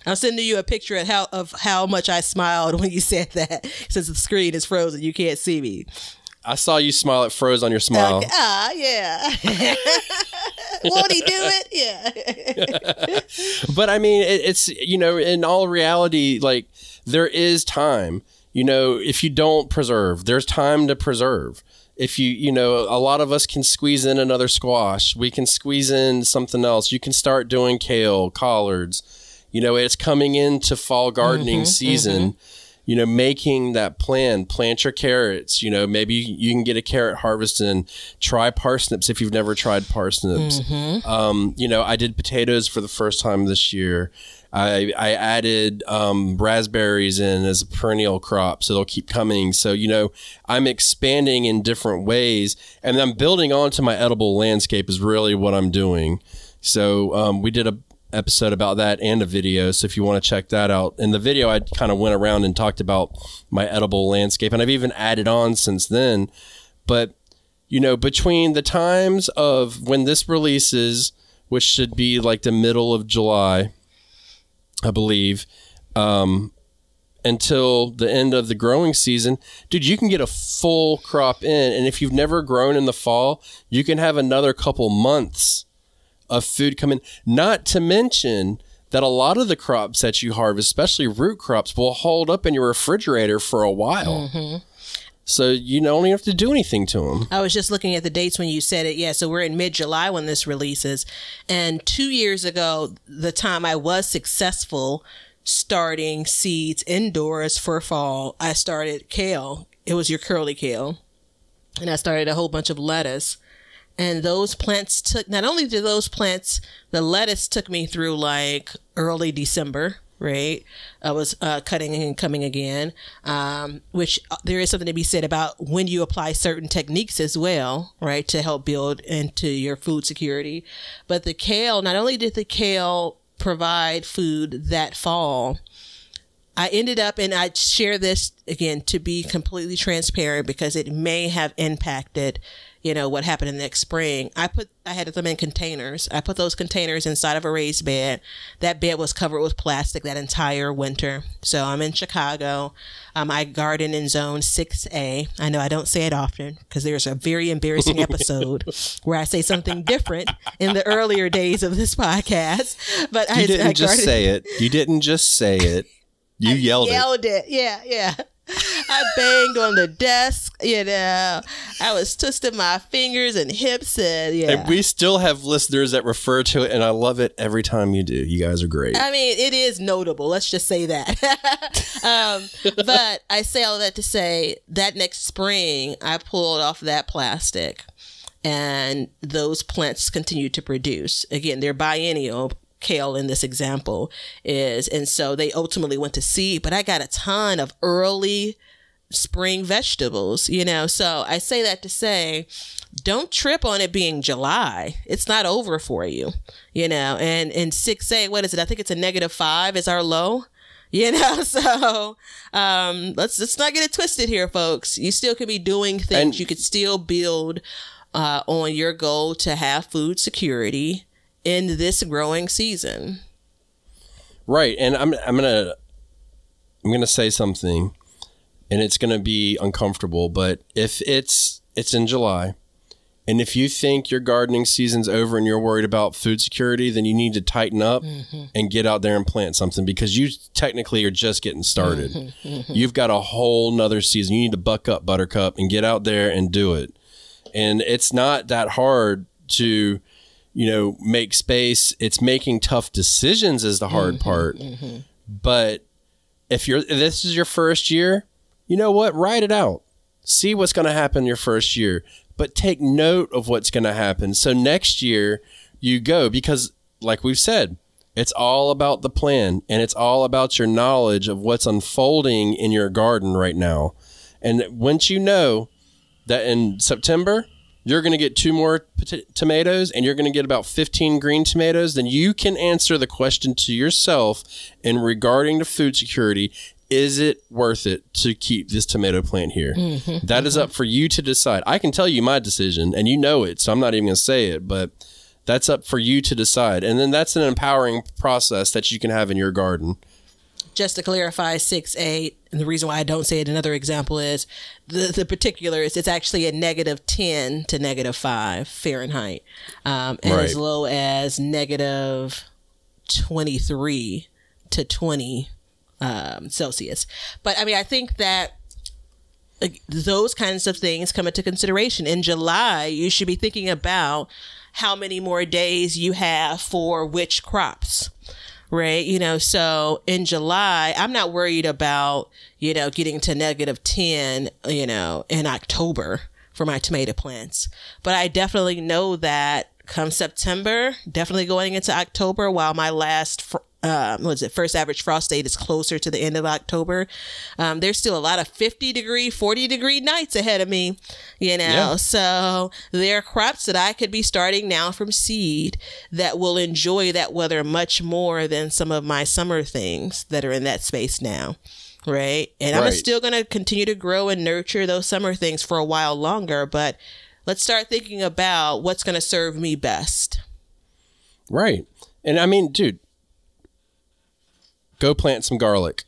I'm sending you a picture of how much I smiled when you said that. Since the screen is frozen, you can't see me. I saw you smile. It froze on your smile. Yeah. Won't he do it? Yeah. But I mean, it's, in all reality, like there is time, if you don't preserve, there's time to preserve. if you know, a lot of us can squeeze in another squash. We can squeeze in something else. You can start doing kale, collards. You know, it's coming into fall gardening season. You know, making that plan, plant your carrots, you know, maybe you can get a carrot harvest and try parsnips if you've never tried parsnips. You know, I did potatoes for the first time this year. I added raspberries in as a perennial crop, so they'll keep coming. So, you know, I'm expanding in different ways, and I'm building onto my edible landscape is really what I'm doing. So we did a episode about that and a video, so if you want to check that out. In the video, I kind of went around and talked about my edible landscape, and I've even added on since then. But, you know, between the times of when this releases, which should be like the middle of July, I believe, until the end of the growing season, dude, you can get a full crop in. And if you've never grown in the fall, you can have another couple months of food coming. Not to mention that a lot of the crops that you harvest, especially root crops, will hold up in your refrigerator for a while. So you don't even have to do anything to them. I was just looking at the dates when you said it. Yeah, so we're in mid-July when this releases. And 2 years ago, the time I was successful starting seeds indoors for fall, I started kale. It was your curly kale. And I started a whole bunch of lettuce. And those plants took, not only did those plants, the lettuce took me through like early December, right? I was cutting and coming again, which there is something to be said about when you apply certain techniques as well, right? To help build into your food security. But the kale, not only did the kale provide food that fall, I ended up, and I share this again to be completely transparent because it may have impacted, you know, what happened in the next spring. I had them in containers. I put those containers inside of a raised bed. That bed was covered with plastic that entire winter. So I'm in Chicago. I garden in zone 6A. I know I don't say it often because there's a very embarrassing episode where I say something different in the earlier days of this podcast. But you didn't just say it. You didn't just say it. You yelled it. Yeah. I banged on the desk, you know. I was twisting my fingers and hips, and yeah. And we still have listeners that refer to it, and I love it every time you do. You guys are great. I mean, it is notable. Let's just say that. But I say all that to say that next spring, I pulled off that plastic, and those plants continue to produce. Again, they're biennial. Kale in this example is, and so they ultimately went to seed, but I got a ton of early spring vegetables, you know. So I say that to say, don't trip on it being July. It's not over for you, you know. And in 6A, what is it? I think it's a -5 is our low, you know. So let's not get it twisted here, folks. You still can be doing things. And you could still build on your goal to have food security in this growing season. Right. And I'm gonna say something, and it's gonna be uncomfortable, but if it's in July, and if you think your gardening season's over and you're worried about food security, then you need to tighten up and get out there and plant something, because you technically are just getting started. You've got a whole nother season. You need to buck up, Buttercup, and get out there and do it. And it's not that hard to, you know, make space. It's making tough decisions is the hard part. But if this is your first year, you know what? Write it out. See what's going to happen your first year, but take note of what's going to happen. So next year you go, because like we've said, it's all about the plan, and it's all about your knowledge of what's unfolding in your garden right now. And once you know that in September, you're going to get 2 more tomatoes, and you're going to get about 15 green tomatoes, then you can answer the question to yourself in regarding to food security. Is it worth it to keep this tomato plant here? That is up for you to decide. I can tell you my decision, and you know it, so I'm not even going to say it, but that's up for you to decide. And then that's an empowering process that you can have in your garden. Just to clarify, 6A, and the reason why I don't say it, another example is the particulars. It's actually a -10 to -5 Fahrenheit, and as low as -23 to 20 Celsius. But I mean, I think that those kinds of things come into consideration. In July, you should be thinking about how many more days you have for which crops. Right. So in July, I'm not worried about, getting to -10, in October for my tomato plants. But I definitely know that come September, definitely going into October, while my last, first average frost date is closer to the end of October. There's still a lot of 50-degree, 40-degree nights ahead of me, Yeah. So there are crops that I could be starting now from seed that will enjoy that weather much more than some of my summer things that are in that space now. Right. And I'm Right. still going to continue to grow and nurture those summer things for a while longer. But let's start thinking about what's going to serve me best. Right. And I mean, dude, go plant some garlic.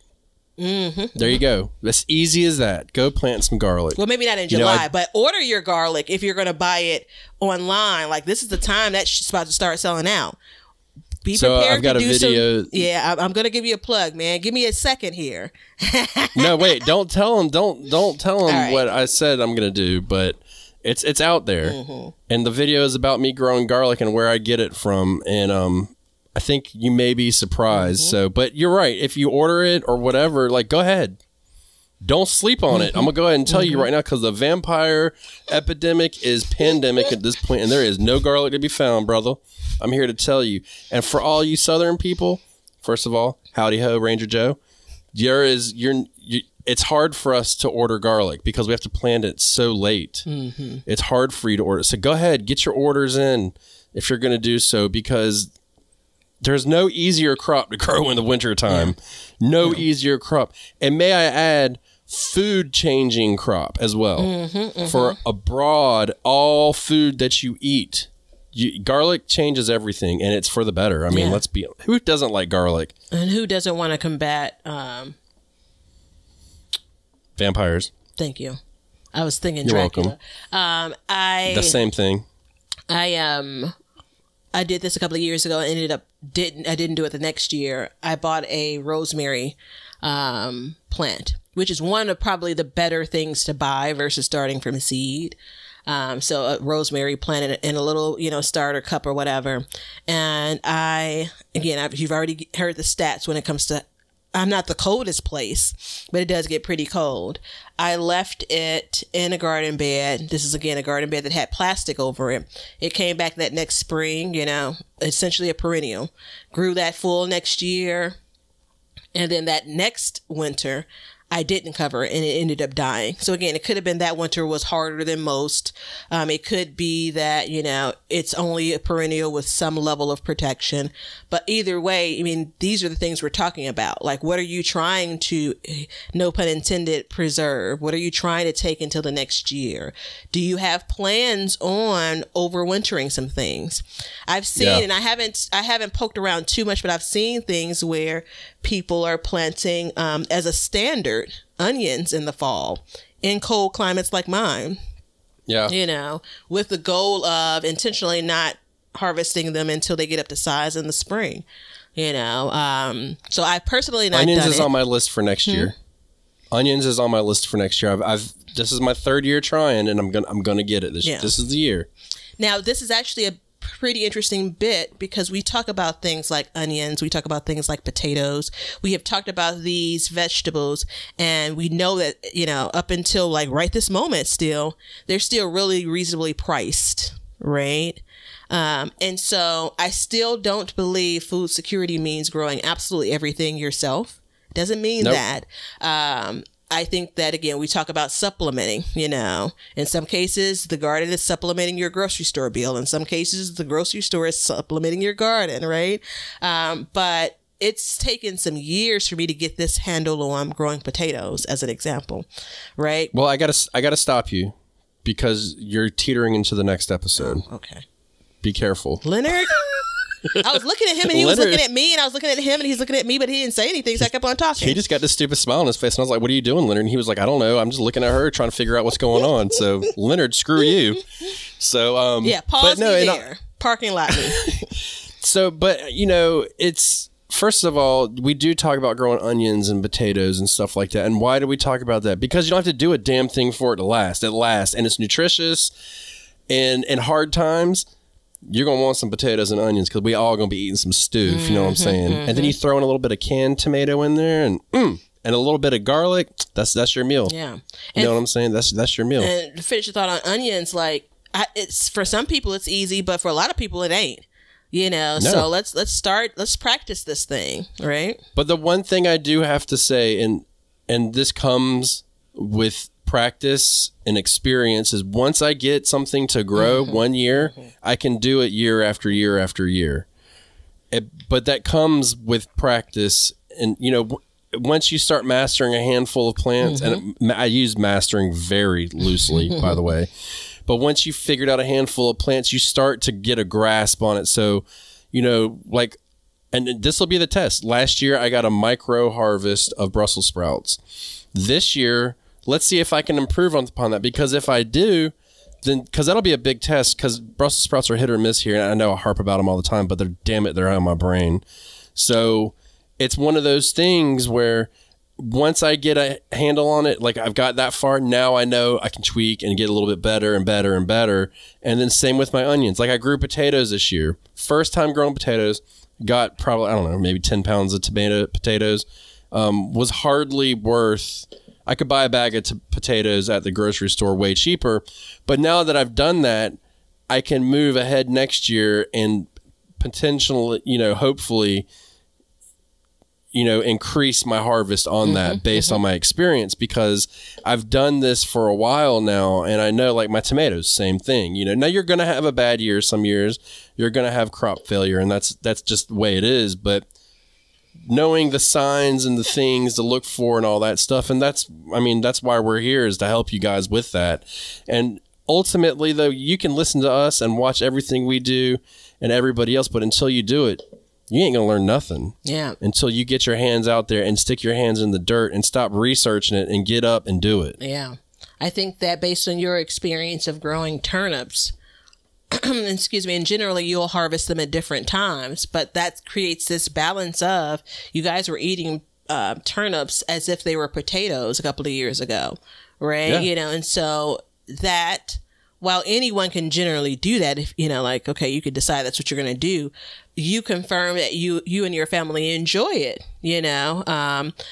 Mm-hmm. There you go. As easy as that. Go plant some garlic. Well, maybe not in July, but order your garlic if you're going to buy it online. Like, this is the time that's about to start selling out. Be So prepared I've got to a do video. I'm going to give you a plug, man. Give me a second here. No, wait. Don't tell them. Don't tell them All right. what I said I'm going to do. But it's out there, and the video is about me growing garlic and where I get it from. And I think you may be surprised. So, but you're right. If you order it or whatever, like, go ahead. Don't sleep on it. I'm gonna go ahead and tell you right now, because the vampire epidemic is pandemic at this point, and there is no garlic to be found, brother. I'm here to tell you. And for all you Southern people, first of all, howdy ho, Ranger Joe. It's hard for us to order garlic because we have to plant it so late. It's hard for you to order. So go ahead, get your orders in if you're going to do so, because there's no easier crop to grow in the wintertime. No easier crop. And may I add, food changing crop as well. For a broad, all food that you eat. Garlic changes everything, and it's for the better. I mean, who doesn't like garlic? And who doesn't want to combat Vampires. Thank you. I was thinking You're Dracula. welcome. The same thing. I did this a couple of years ago and I didn't do it the next year. I bought a rosemary plant, which is one of probably the better things to buy versus starting from seed. So a rosemary planted in a little, starter cup or whatever. And you've already heard the stats when it comes to, I'm not the coldest place, but it does get pretty cold. I left it in a garden bed. This is, again, a garden bed that had plastic over it. It came back that next spring, essentially a perennial. Grew that full next year. And then that next winter, I didn't cover it and it ended up dying. So again, it could have been that winter was harder than most. It could be that, it's only a perennial with some level of protection. But either way, I mean, these are the things we're talking about. Like, what are you trying to, no pun intended, preserve? What are you trying to take until the next year? Do you have plans on overwintering some things? I've seen, and I haven't poked around too much, but I've seen things where people are planting, as a standard, onions in the fall in cold climates like mine. Yeah. With the goal of intentionally not harvesting them until they get up to size in the spring. So I personally not Onions done is it. on my list for next year. Onions is on my list for next year. This is my third year trying, and I'm gonna get it. This is the year. Now, this is actually a pretty interesting bit because we talk about things like onions, we talk about things like potatoes, we have talked about these vegetables, and we know that up until like right this moment still they're still really reasonably priced, right? And so I still don't believe food security means growing absolutely everything yourself. Doesn't mean that. I think that, again, we talk about supplementing, in some cases, the garden is supplementing your grocery store bill. In some cases, the grocery store is supplementing your garden, right? But it's taken some years for me to get this handle on growing potatoes, as an example, right? Well, I gotta stop you because you're teetering into the next episode. Oh, okay. Be careful. Leonard? I was looking at him and he was looking at me, and I was looking at him and he's looking at me, but he didn't say anything, so I kept on talking. He just got this stupid smile on his face, and I was like, "What are you doing, Leonard?" And he was like, "I don't know. I'm just looking at her, trying to figure out what's going on." So, Leonard, screw you. So, pause me there. Parking lot me. So, but it's first of all, we do talk about growing onions and potatoes and stuff like that. And why do we talk about that? Because you don't have to do a damn thing for it to last. It lasts, and it's nutritious. And in hard times, you're going to want some potatoes and onions because we all going to be eating some stew, if you know what I'm saying. And then you throw in a little bit of canned tomato in there and a little bit of garlic. That's your meal. Yeah. You know what I'm saying? That's your meal. And to finish your thought on onions, like, it's for some people it's easy, but for a lot of people it ain't. You know, No. so let's practice this thing, right? But the one thing I do have to say, and this comes with practice and experience, is once I get something to grow 1 year, I can do it year after year after year. But that comes with practice. And, you know, once you start mastering a handful of plants, and I use mastering very loosely, by the way, but once you figured out a handful of plants, you start to get a grasp on it. So, you know, like, and this will be the test. Last year, I got a micro harvest of Brussels sprouts. This year, let's see if I can improve upon that. Because if I do, then, because that'll be a big test, because Brussels sprouts are hit or miss here. And I know I harp about them all the time, but they're out of my brain. So it's one of those things where once I get a handle on it, like I've got that far, now I know I can tweak and get a little bit better and better and better. And then same with my onions. Like I grew potatoes this year. First time growing potatoes, got probably, I don't know, maybe 10 pounds of potatoes. Was hardly worth, I could buy a bag of potatoes at the grocery store way cheaper. But now that I've done that, I can move ahead next year and potentially, you know, hopefully, you know, increase my harvest on that based on my experience, because I've done this for a while now. And I know, like my tomatoes, same thing, you know, now you're going to have a bad year. Some years you're going to have crop failure, and that's just the way it is. But knowing the signs and the things to look for and all that stuff. And that's why we're here, is to help you guys with that. And ultimately though, you can listen to us and watch everything we do and everybody else, but until you do it, you ain't gonna learn nothing. Yeah. Until you get your hands out there and stick your hands in the dirt and stop researching it and get up and do it. Yeah. I think that based on your experience of growing turnips, excuse me, and generally you'll harvest them at different times, but that creates this balance of, you guys were eating turnips as if they were potatoes a couple of years ago, right? Yeah. You know, and so that, while anyone can generally do that, if, you know, like, okay, you could decide that's what you're going to do, you confirm that you and your family enjoy it, you know.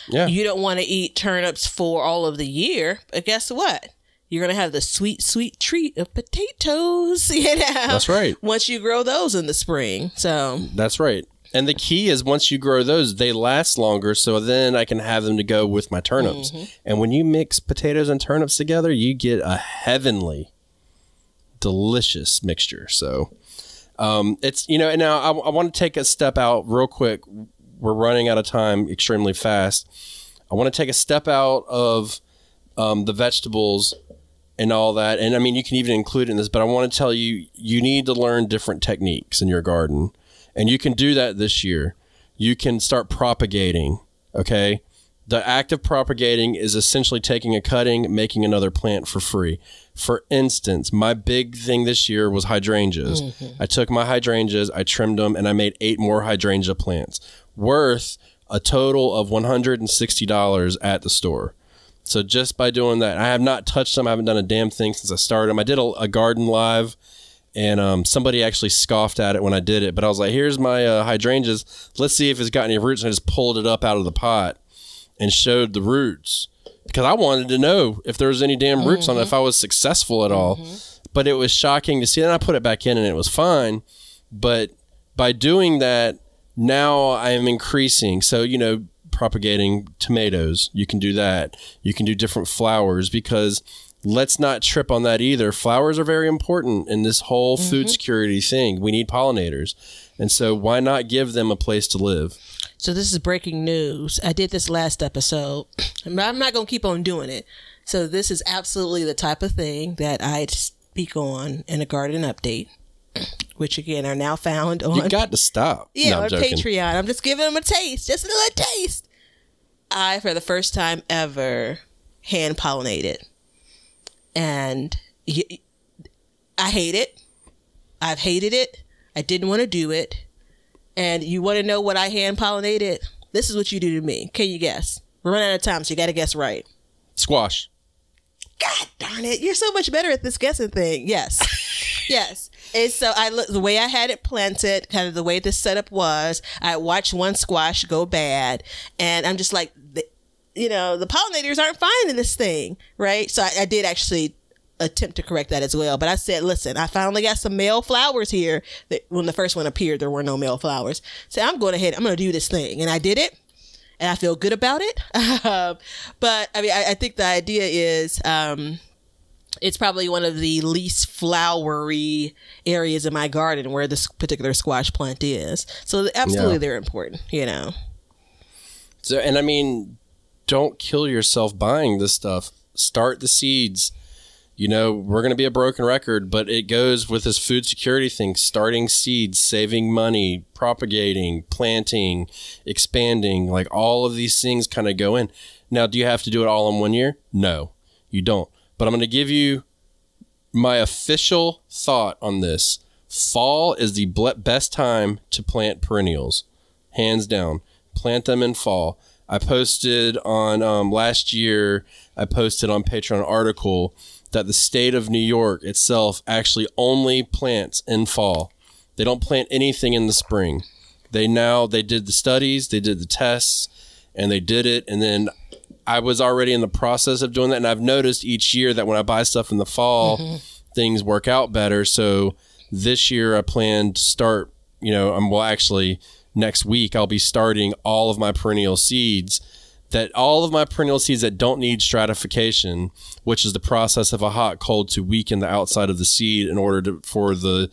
You don't want to eat turnips for all of the year, but guess what? You're going to have the sweet, sweet treat of potatoes, you know. That's right. Once you grow those in the spring. So that's right. And the key is, once you grow those, they last longer. So then I can have them to go with my turnips. And when you mix potatoes and turnips together, you get a heavenly, delicious mixture. So it's, you know, and now I want to take a step out real quick. We're running out of time extremely fast. I want to take a step out of the vegetables and all that. And I mean, you can even include it in this, but I want to tell you, you need to learn different techniques in your garden. And you can do that this year. You can start propagating, okay? The act of propagating is essentially taking a cutting, making another plant for free. For instance, my big thing this year was hydrangeas. I took my hydrangeas, I trimmed them, and I made 8 more hydrangea plants, worth a total of $160 at the store. So just by doing that, I have not touched them. I haven't done a damn thing since I started them. I did a garden live, and somebody actually scoffed at it when I did it. But I was like, here's my hydrangeas. Let's see if it's got any roots. And I just pulled it up out of the pot and showed the roots, because I wanted to know if there was any damn roots on it, if I was successful at all. But it was shocking to see. And I put it back in and it was fine. But by doing that, now I am increasing. So, you know, propagating tomatoes, you can do that. You can do different flowers, because let's not trip on that either. Flowers are very important in this whole food security thing. We need pollinators. And so why not give them a place to live? So this is breaking news. I did this last episode. I'm not going to keep on doing it. So this is absolutely the type of thing that I speak on in a garden update, which again are now found on. You got to stop. Yeah, no, on Patreon. I'm just giving them a taste, just a little taste. I, for the first time ever, hand pollinated. And I hate it. I've hated it. I didn't want to do it. And you want to know what I hand pollinated? This is what you do to me. Can you guess? We're running out of time, so you got to guess right. Squash. God darn it. You're so much better at this guessing thing. Yes. Yes. And so the way I had it planted, kind of the way this setup was, I watched one squash go bad, and I'm just like, the pollinators aren't finding this thing, right? So I did actually attempt to correct that as well. But I said, listen, I finally got some male flowers here. When the first one appeared, there were no male flowers. So I'm going to do this thing. And I did it. And I feel good about it. But I mean, I think the idea is it's probably one of the least flowery areas in my garden where this particular squash plant is. So absolutely, they're important, So, and I mean, don't kill yourself buying this stuff. Start the seeds. We're going to be a broken record, but it goes with this food security thing, starting seeds, saving money, propagating, planting, expanding, like all of these things kind of go in. Now, do you have to do it all in 1 year? No, you don't. But I'm going to give you my official thought on this. Fall is the best time to plant perennials, hands down. Plant them in fall. I posted on last year, I posted on Patreon an article that the state of New York itself actually only plants in fall. They don't plant anything in the spring. They did the studies, they did the tests, and they did it. And then I was already in the process of doing that. And I've noticed each year that when I buy stuff in the fall, things work out better. So this year I plan to start, actually next week I'll be starting all of my perennial seeds that don't need stratification, which is the process of a hot cold to weaken the outside of the seed in order for the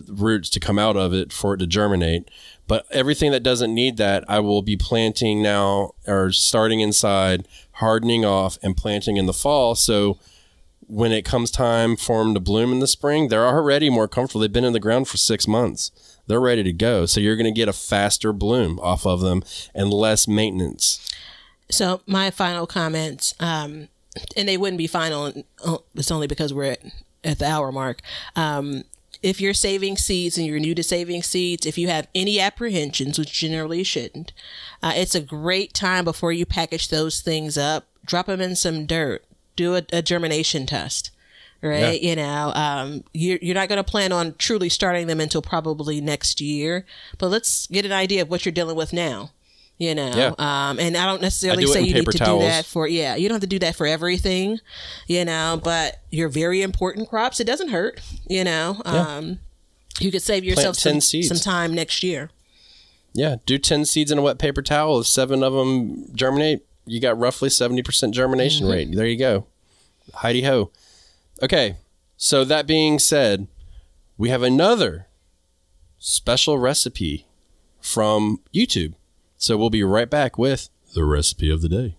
roots to come out of it, for it to germinate. But everything that doesn't need that, I will be planting now, or starting inside, hardening off, and planting in the fall. So when it comes time for them to bloom in the spring, they're already more comfortable. They've been in the ground for 6 months. They're ready to go. So you're going to get a faster bloom off of them and less maintenance. So my final comments, and they wouldn't be final, it's only because we're at the hour mark. If you're saving seeds and you're new to saving seeds, if you have any apprehensions, which generally shouldn't, it's a great time before you package those things up. Drop them in some dirt. Do a germination test, right? Yeah. You're not going to plan on truly starting them until probably next year, but let's get an idea of what you're dealing with now. And I don't necessarily say you need to do that for, you don't have to do that for everything, but your very important crops, it doesn't hurt, you could save yourself some time next year. Yeah. Do 10 seeds in a wet paper towel. If 7 of them germinate, you got roughly 70% germination rate. There you go. Heidi ho. Okay. So that being said, we have another special recipe from YouTube. So we'll be right back with the recipe of the day.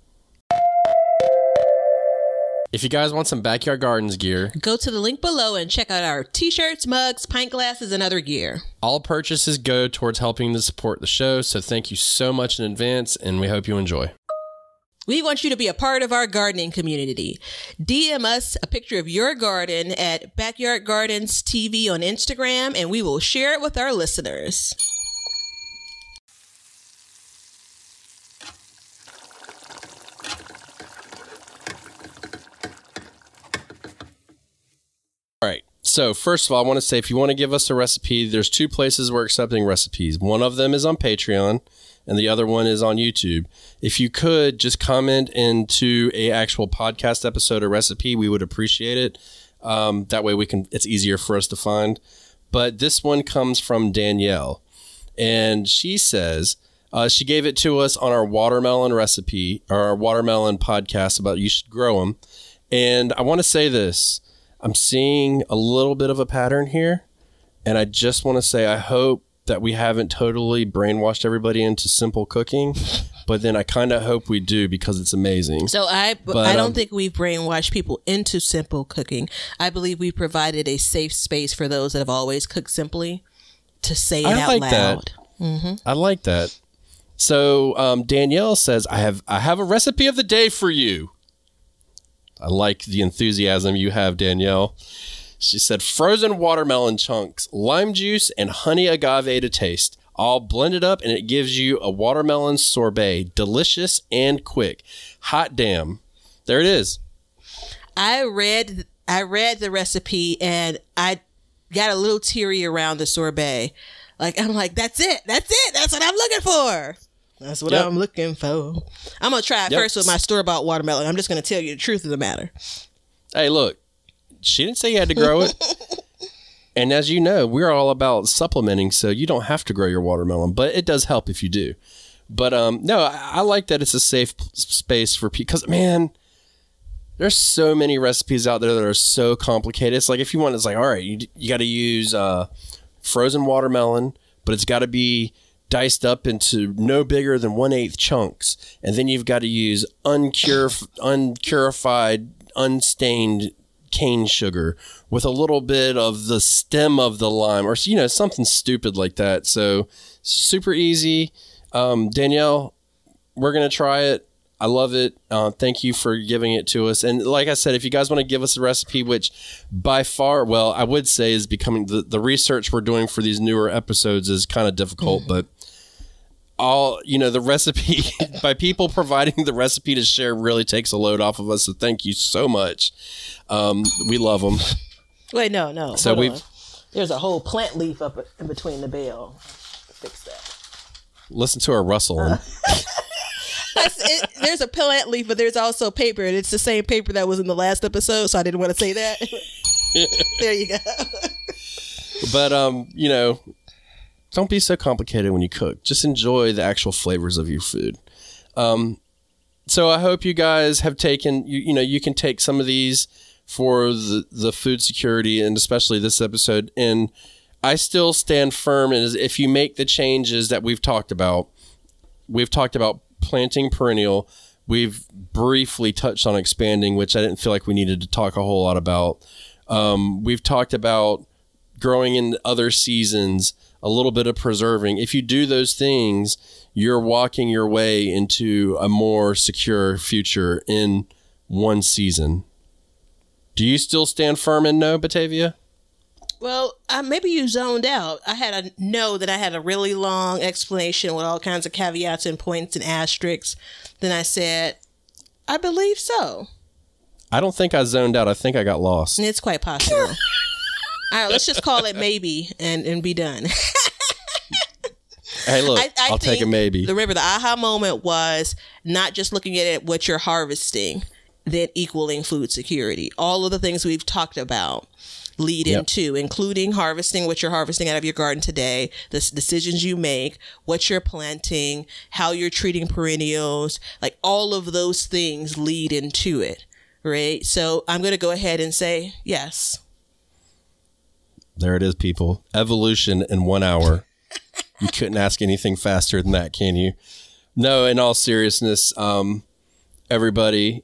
If you guys want some Backyard Gardens gear, go to the link below and check out our t-shirts, mugs, pint glasses, and other gear. All purchases go towards helping to support the show, so thank you so much in advance, and we hope you enjoy. We want you to be a part of our gardening community. DM us a picture of your garden at Backyard Gardens TV on Instagram, and we will share it with our listeners. All right. So first of all, I want to say, if you want to give us a recipe, there's 2 places we're accepting recipes. One of them is on Patreon, and the other one is on YouTube. If you could just comment into a actual podcast episode or recipe, we would appreciate it. That way it's easier for us to find. But this one comes from Danielle, and she says, she gave it to us on our watermelon recipe, or our watermelon podcast about you should grow them. And I want to say this. I'm seeing a little bit of a pattern here, and I just want to say I hope that we haven't totally brainwashed everybody into simple cooking, but then I kind of hope we do, because it's amazing. So I don't think we've brainwashed people into simple cooking. I believe we provided a safe space for those that have always cooked simply to say it out loud. I like that. So Danielle says, I have a recipe of the day for you. I like the enthusiasm you have, Danielle. She said, frozen watermelon chunks, lime juice, and honey agave to taste. all blended up, and it gives you a watermelon sorbet. Delicious and quick. Hot damn. There it is. I read the recipe and I got a little teary around the sorbet. Like, I'm like, that's it. That's what I'm looking for. That's what I'm looking for. I'm going to try it first with my store-bought watermelon. I'm just going to tell you the truth of the matter. Hey, look, she didn't say you had to grow it. And as you know, we're all about supplementing, so you don't have to grow your watermelon, but it does help if you do. But no, I like that it's a safe space for people, because, man, there's so many recipes out there that are so complicated. It's like, if you want, it's like, all right, you got to use frozen watermelon, but it's got to be diced up into no bigger than 1/8 chunks. And then you've got to use uncurified, unstained cane sugar with a little bit of the stem of the lime, or, you know, something stupid like that. So super easy. Danielle, we're going to try it. I love it. Thank you for giving it to us. And like I said, if you guys want to give us a recipe, which by far, well, I would say is becoming the research we're doing for these newer episodes is kind of difficult, but the recipe by people providing the recipe to share really takes a load off of us. So thank you so much. We love them. Wait, no. So there's a whole plant leaf up in between the bell. Fix that. Listen to her rustling. There's a plant leaf, but there's also paper, and it's the same paper that was in the last episode, so I didn't want to say that. There you go. But, don't be so complicated when you cook. Just enjoy the actual flavors of your food. So I hope you guys have taken, you can take some of these for the food security, and especially this episode. And I still stand firm as if you make the changes that we've talked about planting perennial. We've briefly touched on expanding, which I didn't feel like we needed to talk a whole lot about. We've talked about growing in other seasons, a little bit of preserving. If you do those things, you're walking your way into a more secure future in one season. Do you still stand firm in no, Batavia? Well, maybe you zoned out. I had a really long explanation with all kinds of caveats and points and asterisks. Then I said, I believe so. I don't think I zoned out. I think I got lost. It's quite possible. All right, let's just call it maybe and be done. Hey, look, I'll take a maybe. Remember, the aha moment was not just looking at what you're harvesting, then equaling food security. All of the things we've talked about lead into, including harvesting what you're harvesting out of your garden today, the decisions you make, what you're planting, how you're treating perennials, like all of those things lead into it, right? So I'm going to go ahead and say yes. There it is, people. Evolution in 1 hour. You couldn't ask anything faster than that, can you? No, in all seriousness, everybody,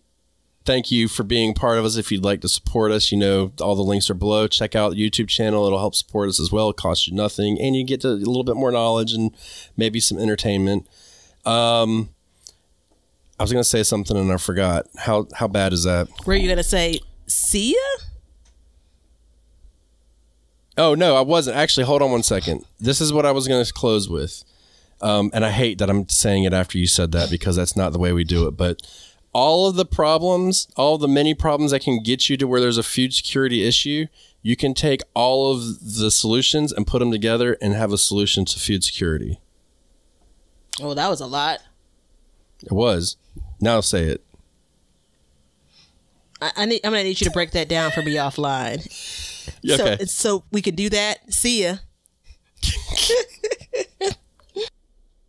thank you for being part of us. If you'd like to support us, all the links are below. Check out the YouTube channel. It'll help support us as well. It costs you nothing. And you get a little bit more knowledge and maybe some entertainment. I was going to say something and I forgot. How bad is that? Were you going to say, see ya? Oh, no, I wasn't. Actually, hold on one second. This is what I was going to close with. And I hate that I'm saying it after you said that, because that's not the way we do it. But all of the many problems that can get you to where there's a food security issue, you can take all of the solutions and put them together and have a solution to food security. Oh, that was a lot. It was. Now say it. I'm going to need you to break that down for me offline. Okay. So we can do that. See ya.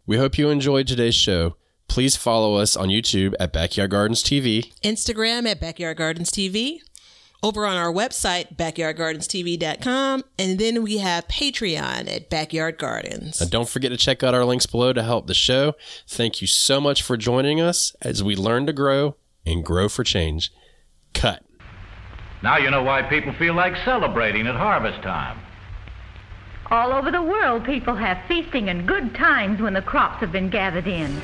We hope you enjoyed today's show. Please follow us on YouTube at Backyard Gardens TV, Instagram at Backyard Gardens TV, over on our website, backyardgardenstv.com, and then we have Patreon at Backyard Gardens. And don't forget to check out our links below to help the show. Thank you so much for joining us as we learn to grow and grow for change. Cut. Now you know why people feel like celebrating at harvest time. All over the world, people have feasting and good times when the crops have been gathered in.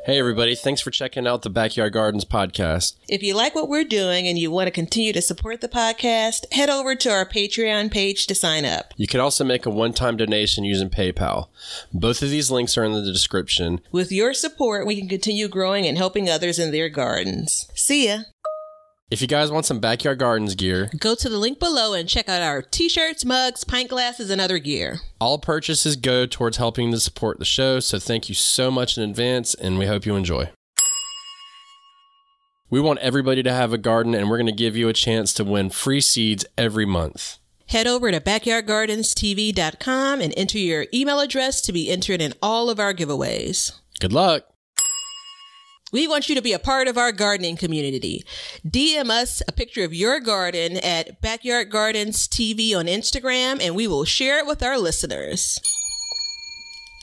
Hey, everybody. Thanks for checking out the Backyard Gardens podcast. If you like what we're doing and you want to continue to support the podcast, head over to our Patreon page to sign up. You can also make a one-time donation using PayPal. Both of these links are in the description. With your support, we can continue growing and helping others in their gardens. See ya. If you guys want some Backyard Gardens gear, go to the link below and check out our t-shirts, mugs, pint glasses, and other gear. All purchases go towards helping to support the show, so thank you so much in advance, and we hope you enjoy. We want everybody to have a garden, and we're going to give you a chance to win free seeds every month. Head over to backyardgardenstv.com and enter your email address to be entered in all of our giveaways. Good luck! We want you to be a part of our gardening community. DM us a picture of your garden at Backyard Gardens TV on Instagram, and we will share it with our listeners.